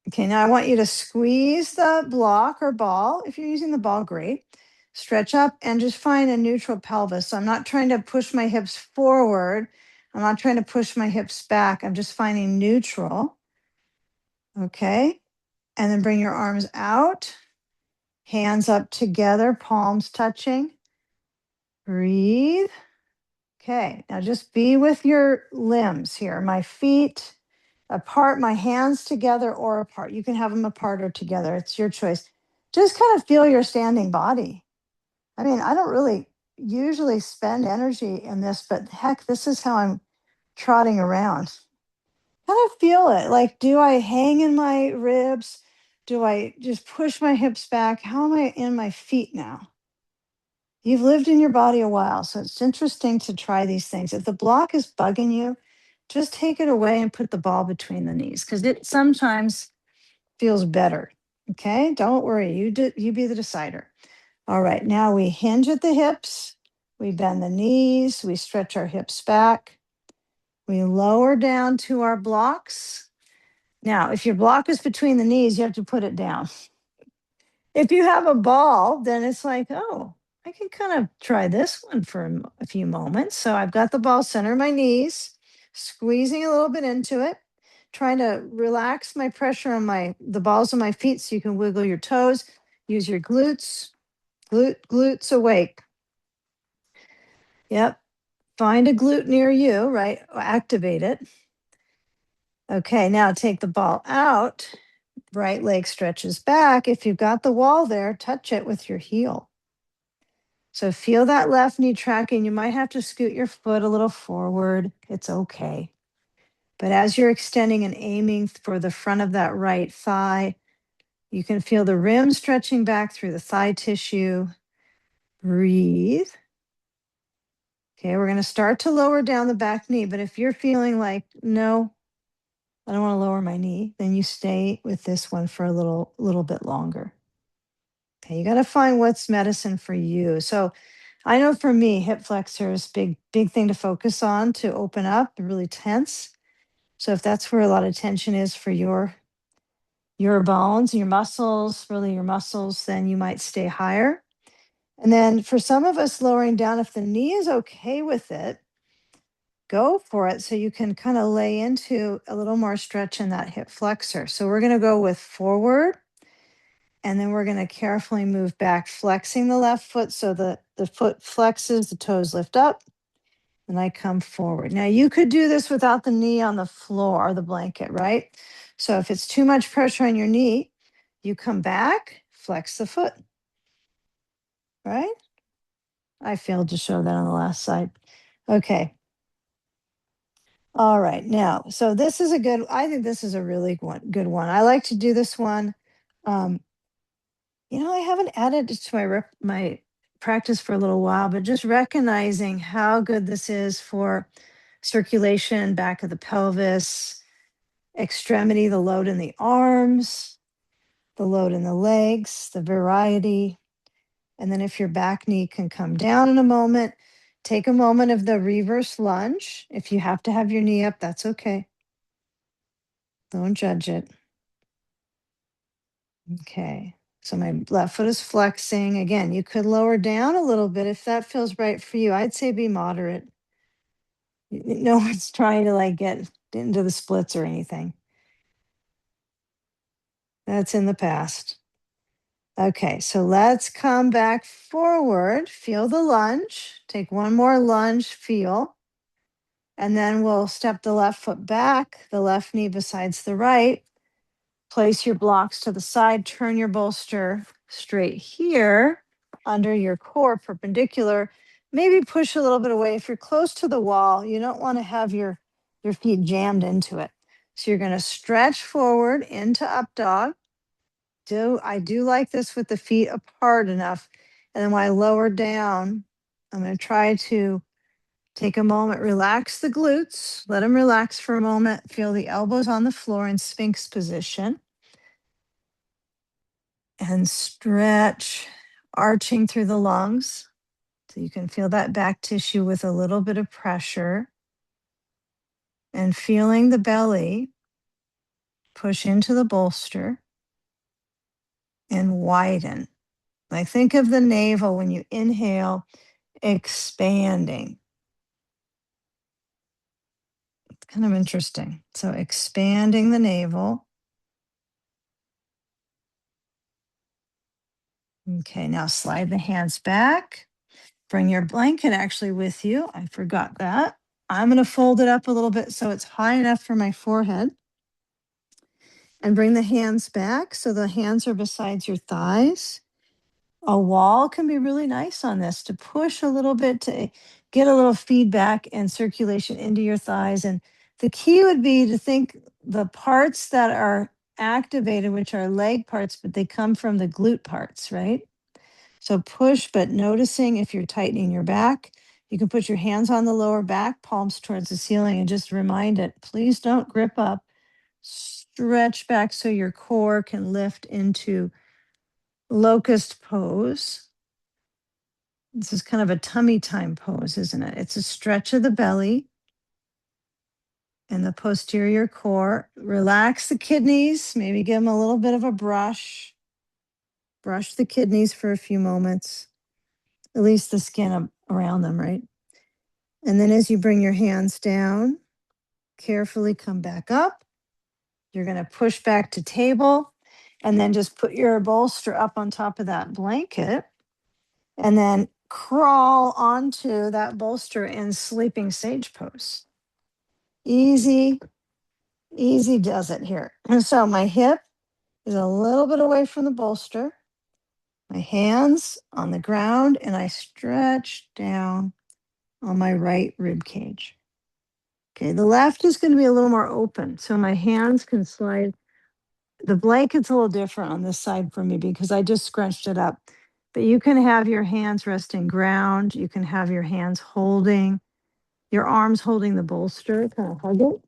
Okay, now I want you to squeeze the block or ball. If you're using the ball, great. Stretch up and just find a neutral pelvis. So I'm not trying to push my hips forward. I'm not trying to push my hips back. I'm just finding neutral. Okay, and then bring your arms out, hands up together, palms touching. Breathe. Okay, now just be with your limbs here. My feet apart, my hands together or apart. You can have them apart or together. It's your choice. Just kind of feel your standing body. I mean, I don't really usually spend energy in this, but heck, this is how I'm trotting around. Kind of feel it. Like, do I hang in my ribs? Do I just push my hips back? How am I in my feet now? You've lived in your body a while, so it's interesting to try these things. If the block is bugging you, just take it away and put the ball between the knees because it sometimes feels better. Okay, don't worry. You be the decider. All right, now we hinge at the hips, we bend the knees, we stretch our hips back, we lower down to our blocks. Now, if your block is between the knees, you have to put it down. If you have a ball, then it's like, oh, I can kind of try this one for a few moments. So I've got the ball center my knees, squeezing a little bit into it, trying to relax my pressure on the balls of my feet so you can wiggle your toes, use your glutes, glutes awake. Yep. Find a glute near you, right? Activate it. Okay, now take the ball out. Right leg stretches back. If you've got the wall there, touch it with your heel. So feel that left knee tracking. You might have to scoot your foot a little forward. It's okay. But as you're extending and aiming for the front of that right thigh, you can feel the rim stretching back through the thigh tissue. Breathe. Okay, we're going to start to lower down the back knee. But if you're feeling like, no, I don't want to lower my knee, then you stay with this one for a little bit longer. Okay, you got to find what's medicine for you. So I know for me, hip flexors, big thing to focus on to open up, really tense. So if that's where a lot of tension is for your bones, your muscles, really your muscles, then you might stay higher. And then for some of us lowering down, if the knee is okay with it, go for it. So you can kind of lay into a little more stretch in that hip flexor. So we're going to go with forward. And then we're going to carefully move back, flexing the left foot so the foot flexes, the toes lift up, and I come forward. Now, you could do this without the knee on the floor or the blanket, right? So if it's too much pressure on your knee, you come back, flex the foot, right? I failed to show that on the last slide. Okay. All right. Now, so this is a good, I think this is a really good one. I like to do this one. Um, I haven't added it to my practice for a little while, but just recognizing how good this is for circulation, back of the pelvis, extremity, the load in the arms, the load in the legs, the variety. And then if your back knee can come down in a moment, take a moment of the reverse lunge. If you have to have your knee up, that's okay. Don't judge it. Okay. So my left foot is flexing. Again, you could lower down a little bit if that feels right for you. I'd say be moderate. No one's trying to like get into the splits or anything. That's in the past. Okay, so let's come back forward. Feel the lunge. Take one more lunge, feel. And then we'll step the left foot back, the left knee besides the right. Place your blocks to the side, turn your bolster straight here under your core, perpendicular. Maybe push a little bit away. If you're close to the wall, you don't want to have your feet jammed into it. So you're going to stretch forward into up dog. I do like this with the feet apart enough. And then when I lower down, I'm going to try to take a moment, relax the glutes, let them relax for a moment. Feel the elbows on the floor in Sphinx position. And stretch, arching through the lungs. So you can feel that back tissue with a little bit of pressure. And feeling the belly push into the bolster and widen. Like think of the navel when you inhale, expanding. It's kind of interesting. So expanding the navel. Okay, now slide the hands back. Bring your blanket actually with you. I forgot that. I'm going to fold it up a little bit so it's high enough for my forehead. And bring the hands back so the hands are beside your thighs. A wall can be really nice on this to push a little bit to get a little feedback and circulation into your thighs. And the key would be to think the parts that are activated, which are leg parts, but they come from the glute parts, right? So push, but noticing if you're tightening your back, you can put your hands on the lower back, palms towards the ceiling, and just remind it, please don't grip up. Stretch back so your core can lift into locust pose. This is kind of a tummy time pose, isn't it? It's a stretch of the belly and the posterior core. Relax the kidneys, maybe give them a little bit of a brush. Brush the kidneys for a few moments, at least the skin around them, right? And then as you bring your hands down, carefully come back up. You're going to push back to table and then just put your bolster up on top of that blanket and then crawl onto that bolster in sleeping sage pose. Easy, easy does it here. And so my hip is a little bit away from the bolster, my hands on the ground, and I stretch down on my right rib cage. Okay, the left is going to be a little more open. So my hands can slide. The blanket's a little different on this side for me because I just scrunched it up. But you can have your hands resting ground. You can have your hands holding, your arms holding the bolster, kind of hug it.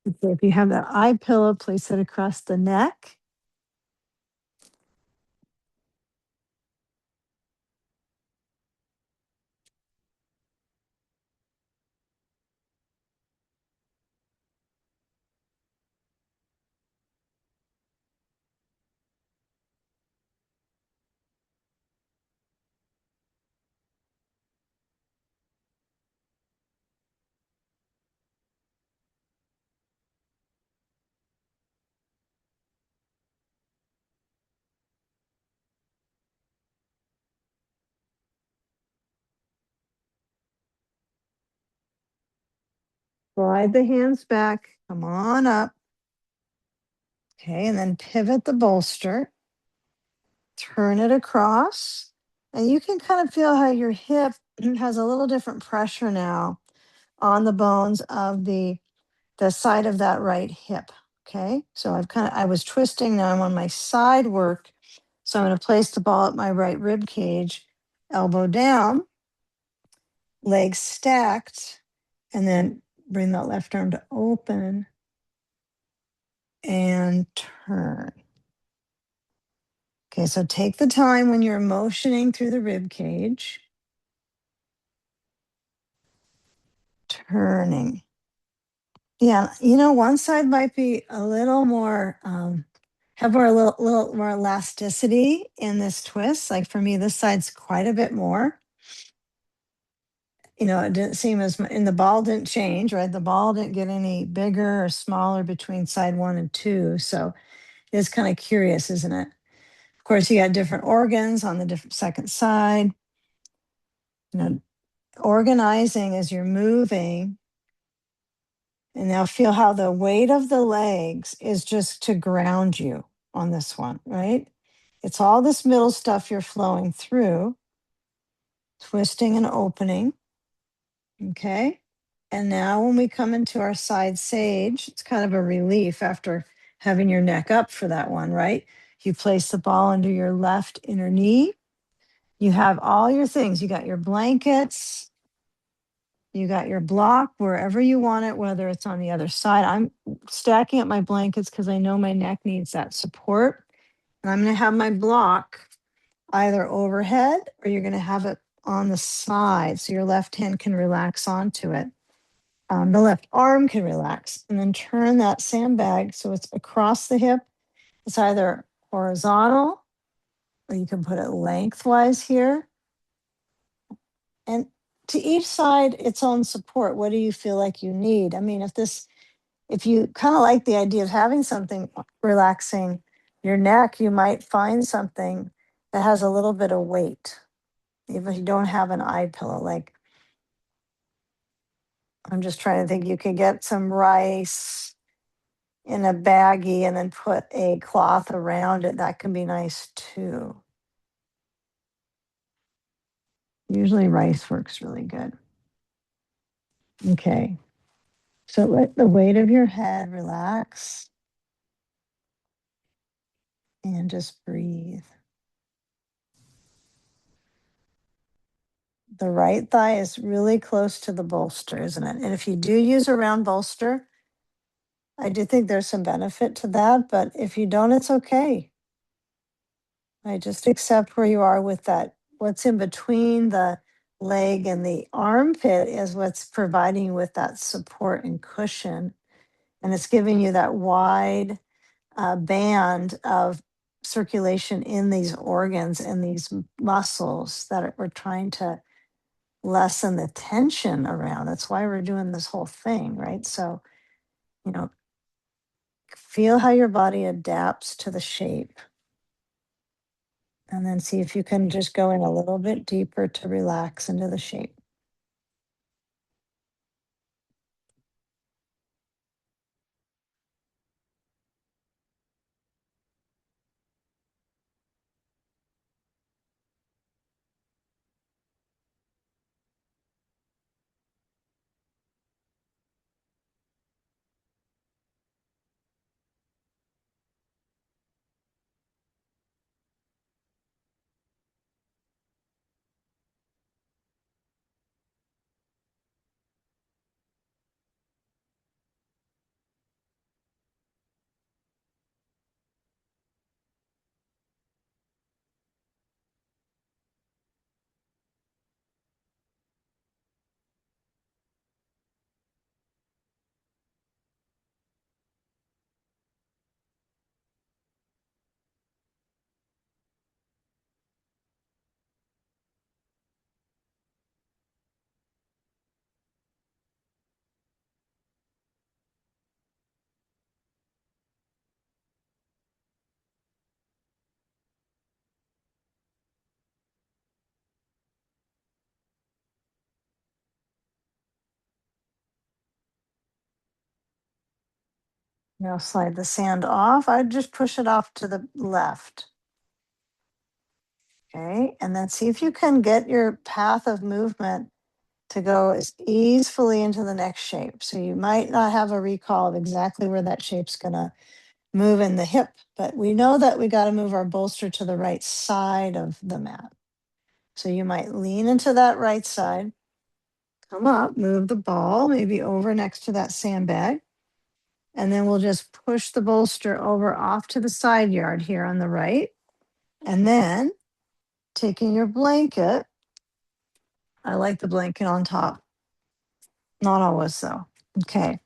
So if you have that eye pillow, place it across the neck. Slide the hands back. Come on up. Okay, and then pivot the bolster. Turn it across. And you can kind of feel how your hip has a little different pressure now on the bones of the side of that right hip. Okay, so I was twisting, now I'm on my side work. So I'm going to place the ball at my right rib cage, elbow down, legs stacked, and then bring that left arm to open and turn. Okay, so take the time when you're motioning through the rib cage, turning. Yeah, one side might be a little more, have more, a little more elasticity in this twist. Like for me, this side's quite a bit more. It didn't seem as much, and the ball didn't change, right? The ball didn't get any bigger or smaller between side 1 and 2. So it's kind of curious, isn't it? Of course, you got different organs on the different second side. Organizing as you're moving. And now feel how the weight of the legs is just to ground you on this one, right? It's all this middle stuff you're flowing through, twisting and opening. Okay. And now when we come into our side sage, it's kind of a relief after having your neck up for that one, right? You place the ball under your left inner knee. You have all your things. You got your blankets, you got your block wherever you want it, whether it's on the other side. I'm stacking up my blankets because I know my neck needs that support. And I'm going to have my block either overhead or you're going to have it on the side so your left hand can relax onto it. The left arm can relax, and then turn that sandbag so it's across the hip. It's either horizontal or you can put it lengthwise here. And to each side, its own support. What do you feel like you need? I mean, if you kind of like the idea of having something relaxing your neck, you might find something that has a little bit of weight, even if you don't have an eye pillow. Like, I'm just trying to think, you could get some rice in a baggie and then put a cloth around it. That can be nice too. Usually rice works really good. Okay. So let the weight of your head relax and just breathe. The right thigh is really close to the bolster, isn't it? And if you do use a round bolster, I do think there's some benefit to that. But if you don't, it's okay. I just accept where you are with that. What's in between the leg and the armpit is what's providing you with that support and cushion. And it's giving you that wide band of circulation in these organs and these muscles that we're trying to lessen the tension around. That's why we're doing this whole thing, right? So, you know, feel how your body adapts to the shape. And then see if you can just go in a little bit deeper to relax into the shape. Now slide the sand off. I'd just push it off to the left. Okay, and then see if you can get your path of movement to go as easily into the next shape. So you might not have a recall of exactly where that shape's gonna move in the hip, but we know that we gotta move our bolster to the right side of the mat. So you might lean into that right side, come up, move the ball, maybe over next to that sandbag. And then we'll just push the bolster over off to the side yard here on the right. And then taking your blanket, I like the blanket on top. Not always though. Okay.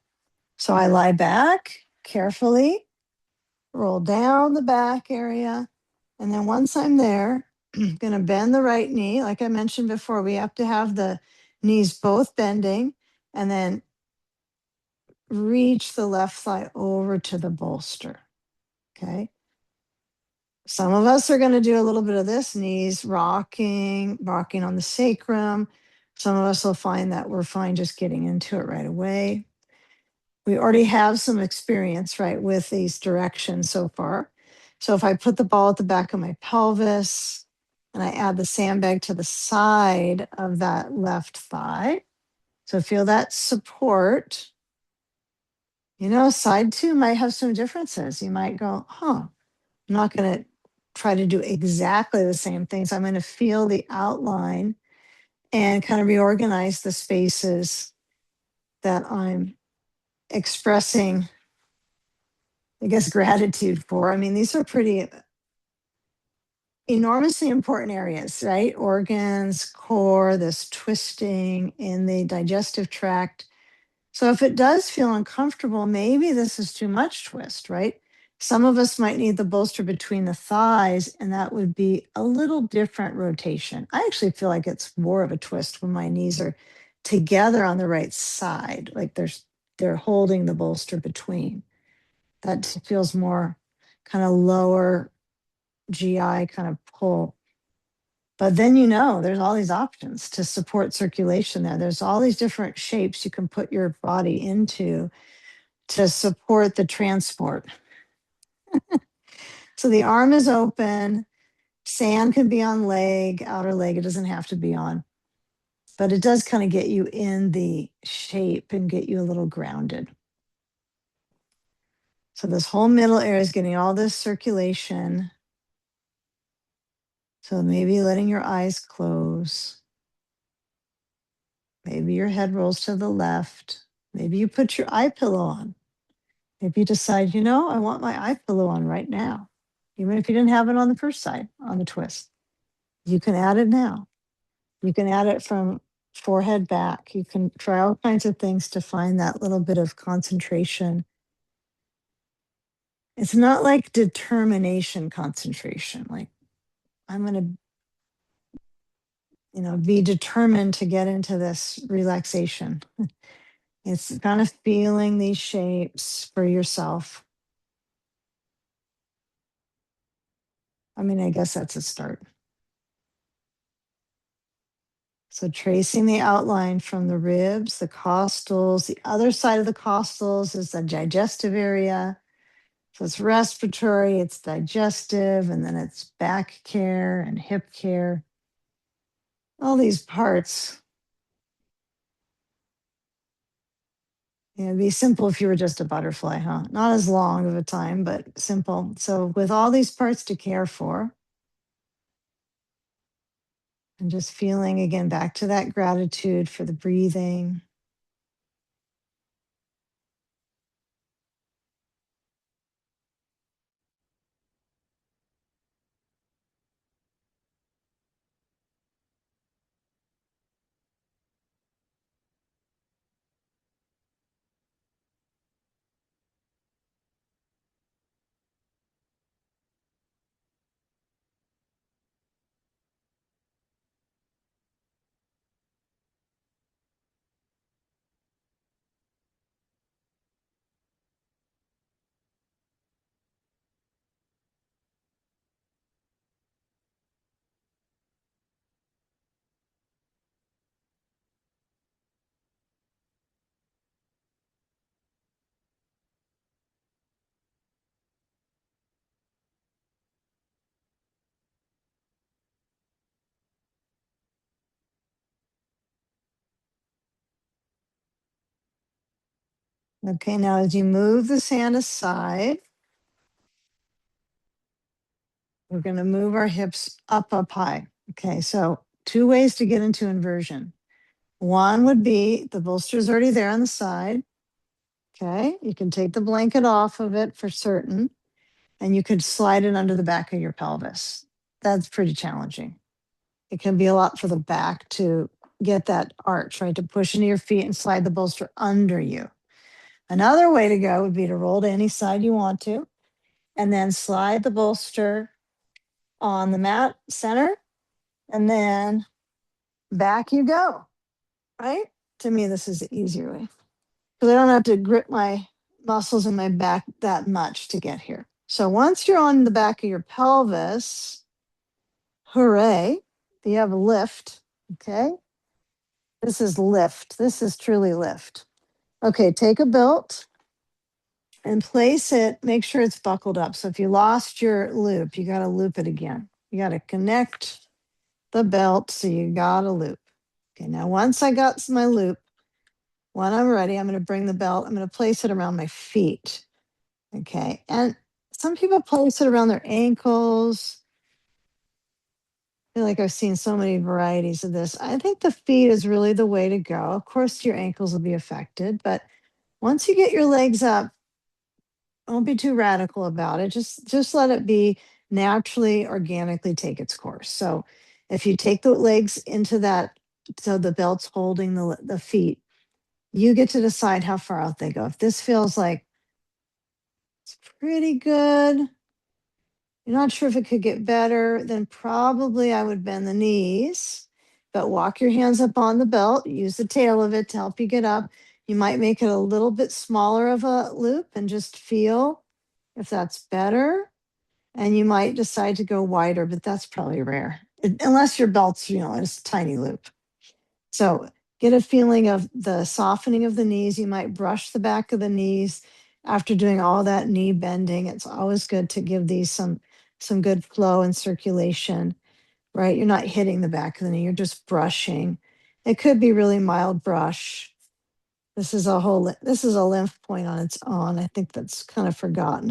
So I lie back carefully, roll down the back area. And then once I'm there, I'm going to bend the right knee. Like I mentioned before, we have to have the knees both bending and then reach the left thigh over to the bolster. Okay. Some of us are going to do a little bit of this, knees rocking on the sacrum. Some of us will find that we're fine just getting into it right away. We already have some experience, right, with these directions so far. So if I put the ball at the back of my pelvis and I add the sandbag to the side of that left thigh, so feel that support. You know, side two might have some differences. You might go, huh, I'm not going to try to do exactly the same things. I'm going to feel the outline and kind of reorganize the spaces that I'm expressing, I guess, gratitude for. I mean, these are pretty enormously important areas, right? Organs, core, this twisting in the digestive tract. So if it does feel uncomfortable, maybe this is too much twist, right? Some of us might need the bolster between the thighs, and that would be a little different rotation. I actually feel like it's more of a twist when my knees are together on the right side, like they're holding the bolster between. That feels more kind of lower GI kind of pull. But then there's all these options to support circulation there. There's all these different shapes you can put your body into to support the transport. So the arm is open. Sand can be on leg, outer leg. It doesn't have to be on, but it does kind of get you in the shape and get you a little grounded. So this whole middle area is getting all this circulation. So maybe letting your eyes close. Maybe your head rolls to the left. Maybe you put your eye pillow on. Maybe you decide, I want my eye pillow on right now. Even if you didn't have it on the first side, on the twist, you can add it now. You can add it from forehead back. You can try all kinds of things to find that little bit of concentration. It's not like determination concentration, like I'm going to, be determined to get into this relaxation. It's kind of feeling these shapes for yourself. I mean, I guess that's a start. So tracing the outline from the ribs, the costals, the other side of the costals is the digestive area. So it's respiratory, it's digestive, and then it's back care and hip care. All these parts. It'd be simple if you were just a butterfly, huh? Not as long of a time, but simple. So with all these parts to care for, and just feeling again back to that gratitude for the breathing. Okay, now as you move the sand aside, we're going to move our hips up high. Okay, so two ways to get into inversion. One would be the bolster's already there on the side. Okay, you can take the blanket off of it for certain, and you could slide it under the back of your pelvis. That's pretty challenging. It can be a lot for the back to get that arch, right? To push into your feet and slide the bolster under you. Another way to go would be to roll to any side you want to, and then slide the bolster on the mat center, and then back you go, right? To me, this is the easier way because I don't have to grip my muscles in my back that much to get here. So once you're on the back of your pelvis, hooray, you have a lift. Okay. This is lift. This is truly lift. Okay. Take a belt and place it, make sure it's buckled up. So if you lost your loop, you got to loop it again. You got to connect the belt. So you got to loop. Okay. Now, once I got my loop, when I'm ready, I'm going to bring the belt, I'm going to place it around my feet. Okay. And some people place it around their ankles. I feel like I've seen so many varieties of this. I think the feet is really the way to go. Of course, your ankles will be affected, but once you get your legs up, don't be too radical about it. Just let it be naturally, organically take its course. So if you take the legs into that, so the belt's holding the feet, you get to decide how far out they go. If this feels like it's pretty good, you're not sure if it could get better, then probably I would bend the knees, but walk your hands up on the belt, use the tail of it to help you get up. You might make it a little bit smaller of a loop and just feel if that's better. And you might decide to go wider, but that's probably rare, unless your belt's, it's a tiny loop. So get a feeling of the softening of the knees. You might brush the back of the knees after doing all that knee bending. It's always good to give these some good flow and circulation, right? You're not hitting the back of the knee, you're just brushing. It could be really mild brush. This is a lymph point on its own. I think that's kind of forgotten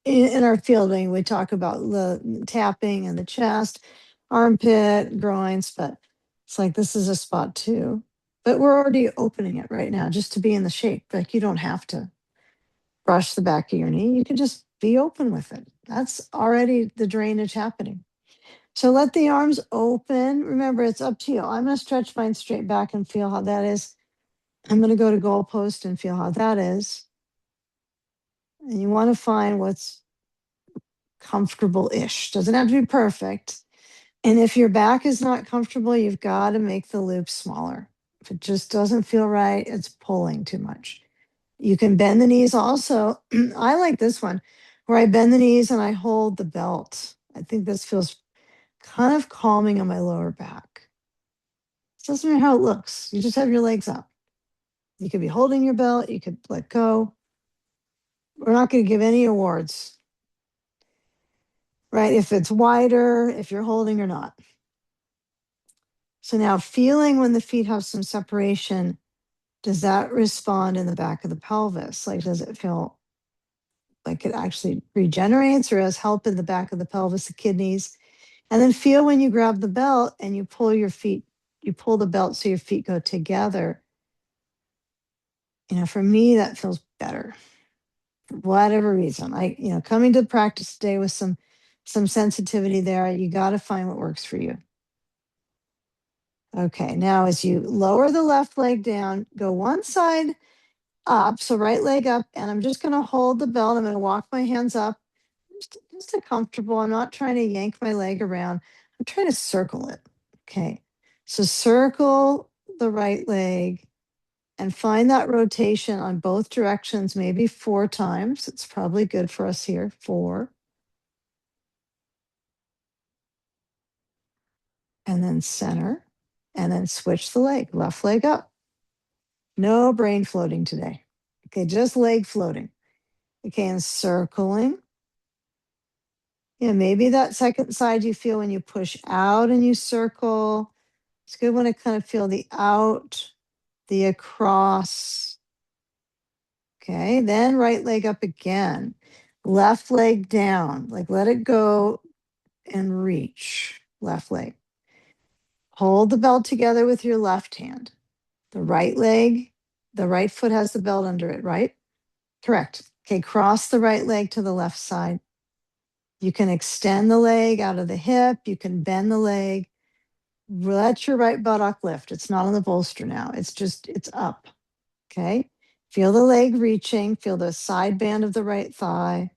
in our fielding. We talk about the tapping and the chest, armpit, groins, but it's like this is a spot too. But we're already opening it right now just to be in the shape. Like you don't have to brush the back of your knee. You can just be open with it. That's already the drainage happening. So let the arms open. Remember, it's up to you. I'm going to stretch mine straight back and feel how that is. I'm going to go to goalpost and feel how that is. And you want to find what's comfortable-ish. Doesn't have to be perfect. And if your back is not comfortable, you've got to make the loop smaller. If it just doesn't feel right, it's pulling too much. You can bend the knees also. I like this one where I bend the knees and I hold the belt. I think this feels kind of calming on my lower back. It doesn't matter how it looks. You just have your legs up. You could be holding your belt. You could let go. We're not going to give any awards, right? If it's wider, if you're holding or not. So now feeling when the feet have some separation, does that respond in the back of the pelvis? Like, does it feel like it actually regenerates or has help in the back of the pelvis, the kidneys? And then feel when you grab the belt and you pull you pull the belt so your feet go together. For me, that feels better. For whatever reason, coming to practice today with some sensitivity there, you got to find what works for you. Okay, now as you lower the left leg down, go one side up, so right leg up, and I'm just going to hold the belt. I'm going to walk my hands up, just comfortable. I'm not trying to yank my leg around. I'm trying to circle it. Okay, so circle the right leg and find that rotation on both directions, maybe 4 times. It's probably good for us here. 4. And then center, and then switch the leg, left leg up. No brain floating today. Okay, just leg floating. Okay, and circling. Yeah, maybe that second side you feel when you push out and you circle. It's good when I kind of feel the out, the across. Okay, then right leg up again. Left leg down, like let it go and reach. Left leg. Hold the belt together with your left hand. The right leg, the right foot has the belt under it, right? Correct. Okay, cross the right leg to the left side. You can extend the leg out of the hip. You can bend the leg. Let your right buttock lift. It's not on the bolster now. It's up. Okay. Feel the leg reaching. Feel the side band of the right thigh.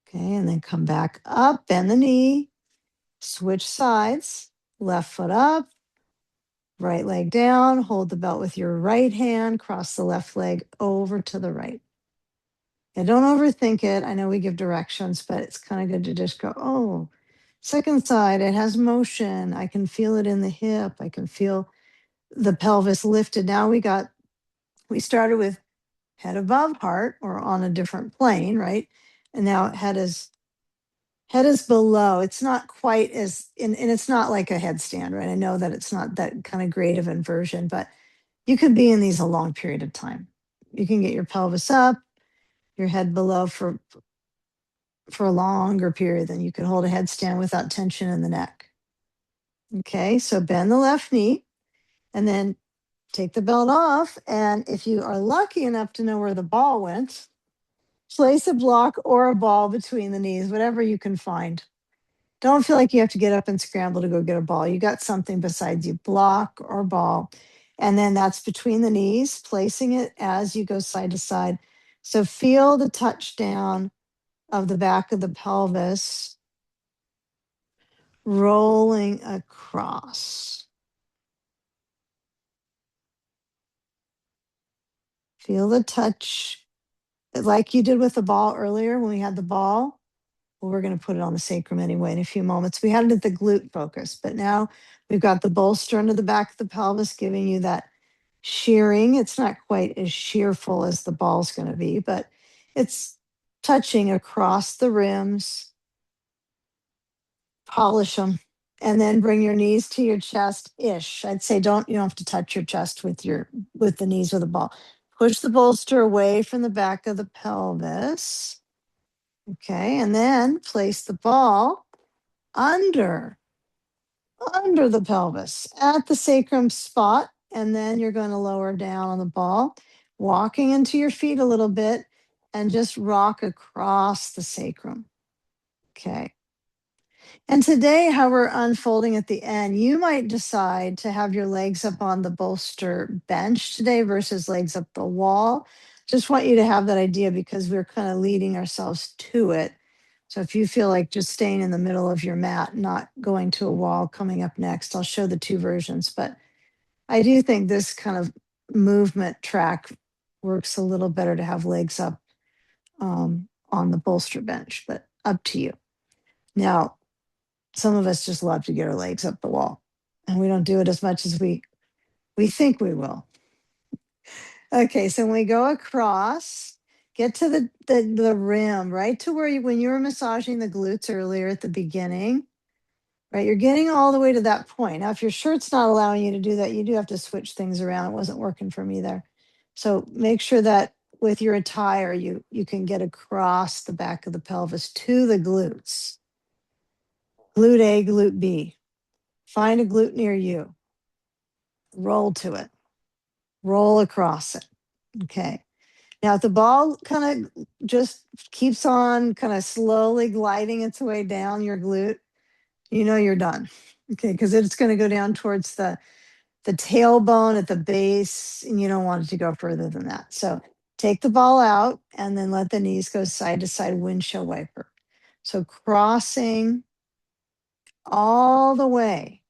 Okay. And then come back up, bend the knee, switch sides, left foot up, right leg down, hold the belt with your right hand, cross the left leg over to the right. And don't overthink it. I know we give directions, but it's kind of good to just go, oh, second side, it has motion. I can feel it in the hip. I can feel the pelvis lifted. Now we started with head above heart or on a different plane, right? And now head is below. It's not quite as, and it's not like a headstand, right? I know that it's not that kind of great of inversion, but you could be in these a long period of time. You can get your pelvis up, your head below for a longer period than you can hold a headstand without tension in the neck. Okay, so bend the left knee and then take the belt off. And if you are lucky enough to know where the ball went, place a block or a ball between the knees, whatever you can find. Don't feel like you have to get up and scramble to go get a ball. You got something besides you, block or ball. And then that's between the knees, placing it as you go side to side. So feel the touchdown of the back of the pelvis rolling across. Feel the touch like you did with the ball earlier when we had the ball. Well, we're going to put it on the sacrum anyway in a few moments. We had it at the glute focus, but now we've got the bolster under the back of the pelvis giving you that shearing. It's not quite as sheerful as the ball's going to be, but it's touching across the rims. Polish them and then bring your knees to your chest ish. I'd say you don't have to touch your chest with the knees of the ball. Push the bolster away from the back of the pelvis. Okay, and then place the ball under the pelvis at the sacrum spot, and then you're going to lower down on the ball, walking into your feet a little bit and just rock across the sacrum. Okay. And today, how we're unfolding at the end, you might decide to have your legs up on the bolster bench today versus legs up the wall. Just want you to have that idea because we're kind of leading ourselves to it. So if you feel like just staying in the middle of your mat, not going to a wall coming up next, I'll show the two versions. But I do think this kind of movement track works a little better to have legs up on the bolster bench, but up to you. Now, some of us just love to get our legs up the wall, and we don't do it as much as we think we will. Okay, so when we go across, get to the rim, right to where when you were massaging the glutes earlier at the beginning, right? You're getting all the way to that point. Now, if your shirt's not allowing you to do that, you do have to switch things around. It wasn't working for me there. So make sure that with your attire, you can get across the back of the pelvis to the glutes. Glute A, glute B. Find a glute near you. Roll to it. Roll across it. Okay. Now, if the ball kind of just keeps on kind of slowly gliding its way down your glute, you know you're done. Okay, because it's going to go down towards the tailbone at the base, and you don't want it to go further than that. So take the ball out and then let the knees go side to side, windshield wiper. So crossing all the way.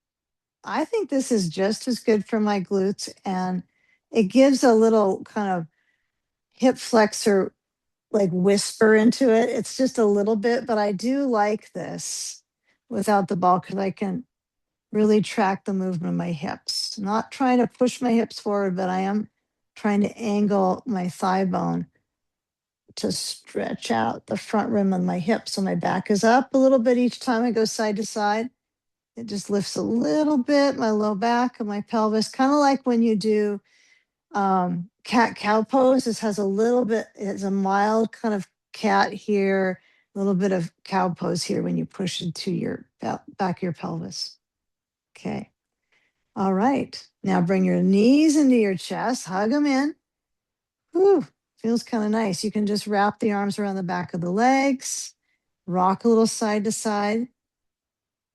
I think this is just as good for my glutes, and it gives a little kind of hip flexor like whisper into it. It's just a little bit, but I do like this without the ball because I can really track the movement of my hips. Not trying to push my hips forward, but I am trying to angle my thigh bone to stretch out the front rim of my hip. So my back is up a little bit each time I go side to side. It just lifts a little bit, my low back and my pelvis, kind of like when you do cat cow pose. This has a little bit, it's a mild kind of cat here, a little bit of cow pose here when you push into your back of your pelvis. Okay. All right. Now bring your knees into your chest, hug them in. Whew, feels kind of nice. You can just wrap the arms around the back of the legs, rock a little side to side.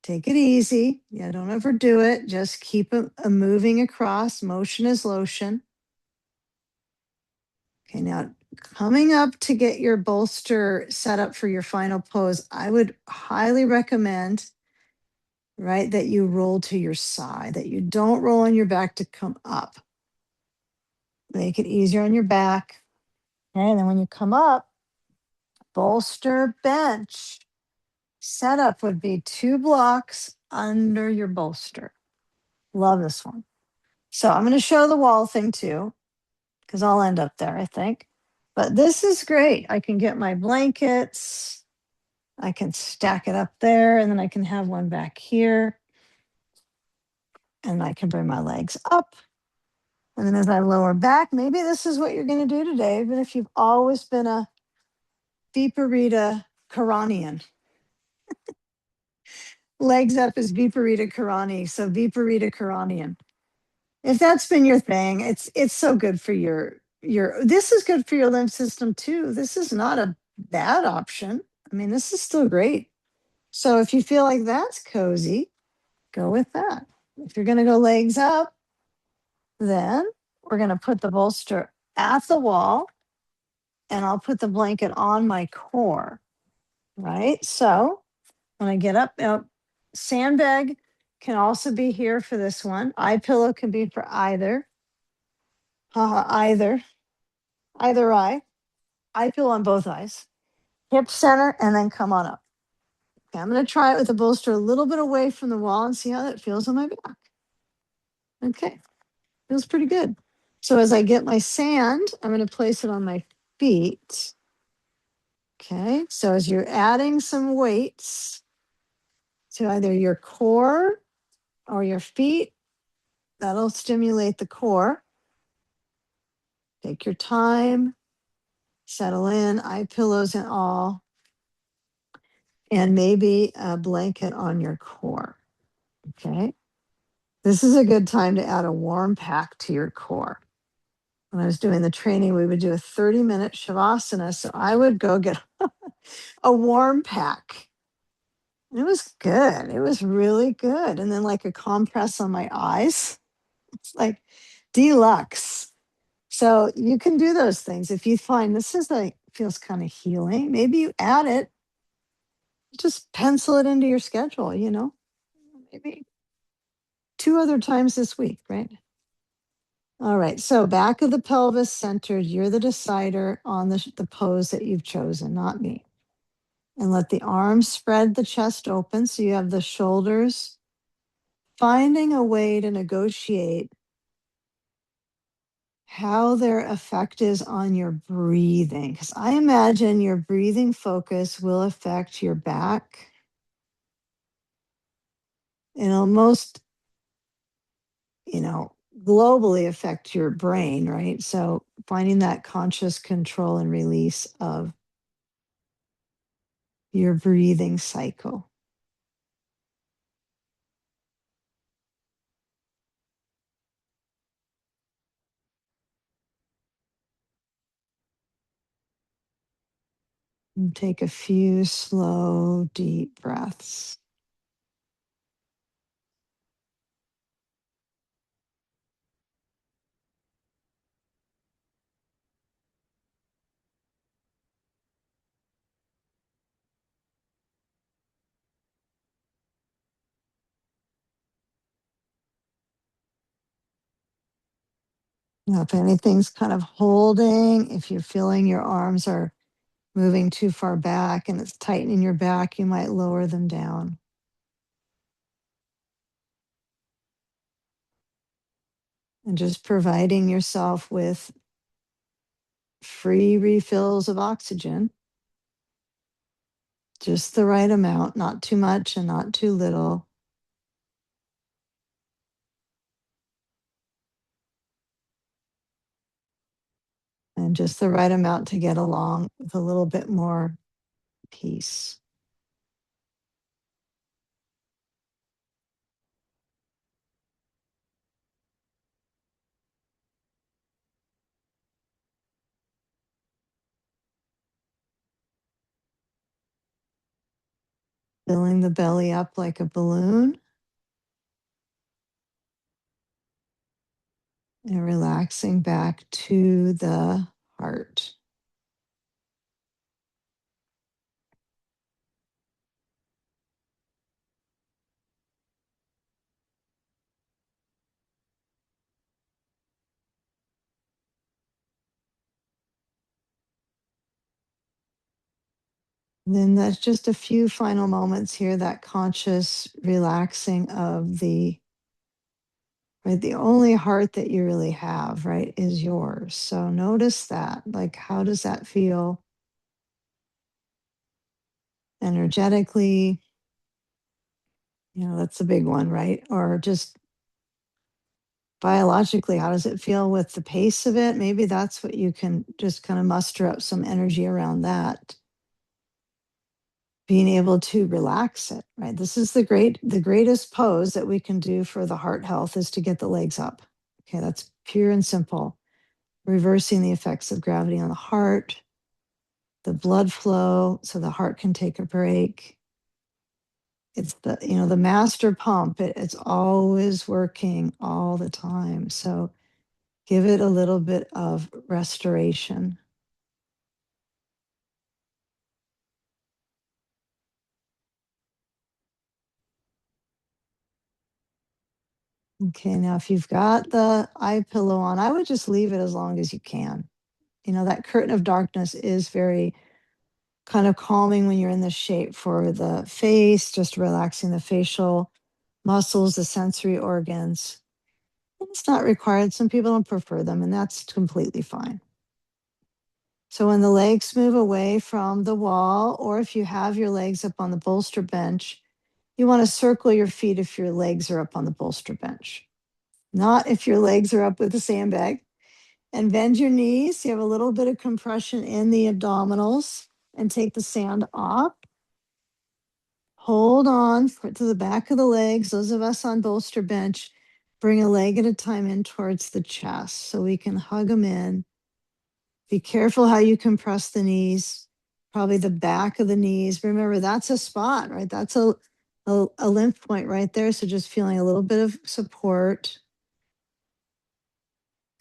Take it easy. Yeah, don't overdo it. Just keep a moving across. Motion is lotion. Okay, now coming up to get your bolster set up for your final pose, I would highly recommend, right, that you roll to your side, that you don't roll on your back to come up. Make it easier on your back. Okay, and then when you come up, bolster bench setup would be 2 blocks under your bolster. Love this one. So I'm going to show the wall thing too, because I'll end up there, I think. But this is great. I can get my blankets. I can stack it up there, and then I can have one back here. And I can bring my legs up. And then as I lower back, maybe this is what you're going to do today, even if you've always been a Viparita Karanian. Legs up is Viparita Karani, so Viparita Karanian. If that's been your thing, it's so good for your this is good for your lymph system too. This is not a bad option. I mean, this is still great. So if you feel like that's cozy, go with that. If you're going to go legs up, then we're going to put the bolster at the wall and I'll put the blanket on my core, right? So when I get up, now, sandbag can also be here for this one. Eye pillow can be for either. Either eye. Eye pillow on both eyes. Hip center and then come on up. Okay, I'm going to try it with the bolster a little bit away from the wall and see how that feels on my back. Okay, feels pretty good. So as I get my sand, I'm going to place it on my feet. Okay, so as you're adding some weights to either your core or your feet, that'll stimulate the core. Take your time, settle in, eye pillows and all, and maybe a blanket on your core. Okay, this is a good time to add a warm pack to your core. When I was doing the training, we would do a 30-minute Shavasana. So I would go get a warm pack. It was good. It was really good. And then like a compress on my eyes. It's like deluxe. So you can do those things. If you find this is like feels kind of healing, maybe you add it, just pencil it into your schedule, maybe 2 other times this week, right? All right. So back of the pelvis centered, you're the decider on the pose that you've chosen, not me. And let the arms spread the chest open so you have the shoulders, finding a way to negotiate how their effect is on your breathing. Because I imagine your breathing focus will affect your back and almost, globally affect your brain, right? So finding that conscious control and release of your breathing cycle. And take a few slow, deep breaths. Now, if anything's kind of holding, if you're feeling your arms are moving too far back and it's tightening your back, you might lower them down. And just providing yourself with free refills of oxygen, just the right amount, not too much and not too little. and just the right amount to get along with a little bit more peace. Filling the belly up like a balloon and relaxing back to the heart. Then that's just a few final moments here, that conscious relaxing of the right, the only heart that you really have, right, is yours. So notice that. Like, how does that feel energetically? You know, that's a big one, right? Or just biologically, how does it feel with the pace of it? Maybe that's what you can just kind of muster up some energy around that. Being able to relax it, right? This is the greatest pose that we can do for the heart health is to get the legs up. Okay, that's pure and simple. Reversing the effects of gravity on the heart, the blood flow so the heart can take a break. It's the master pump. It's always working all the time. So give it a little bit of restoration. Okay, now if you've got the eye pillow on, I would just leave it as long as you can. That curtain of darkness is very kind of calming when you're in this shape for the face, just relaxing the facial muscles, the sensory organs. It's not required. Some people don't prefer them, and that's completely fine. So when the legs move away from the wall, or if you have your legs up on the bolster bench, you want to circle your feet if your legs are up on the bolster bench, not if your legs are up with the sandbag. And bend your knees. You have a little bit of compression in the abdominals and take the sand off. Hold on to the back of the legs. Those of us on bolster bench, bring a leg at a time in towards the chest so we can hug them in. Be careful how you compress the knees, probably the back of the knees. Remember, that's a spot, right? That's a lymph point right there. So just feeling a little bit of support.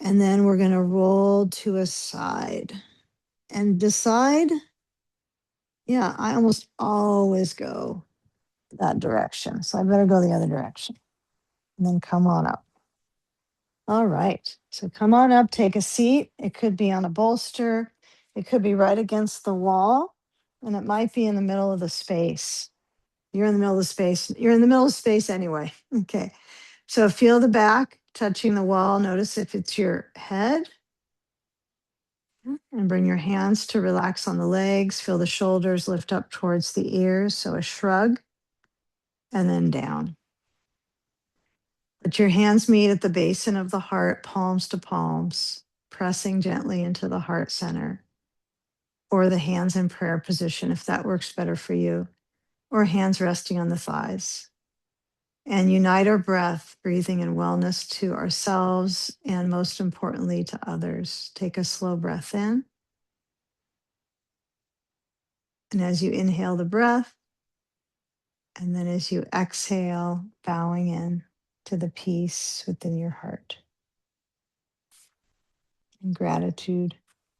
And then we're going to roll to a side and decide. Yeah, I almost always go that direction. So I better go the other direction and then come on up. All right. So come on up, take a seat. It could be on a bolster, it could be right against the wall, and it might be in the middle of the space. You're in the middle of the space. You're in the middle of space anyway. Okay. So feel the back touching the wall. Notice if it's your head. And bring your hands to relax on the legs. Feel the shoulders lift up towards the ears. So a shrug and then down. Let your hands meet at the basin of the heart, palms to palms, pressing gently into the heart center, or the hands in prayer position if that works better for you, or hands resting on the thighs. And unite our breath, breathing in wellness to ourselves and most importantly to others. Take a slow breath in. And as you inhale the breath, and then as you exhale, bowing in to the peace within your heart and gratitude.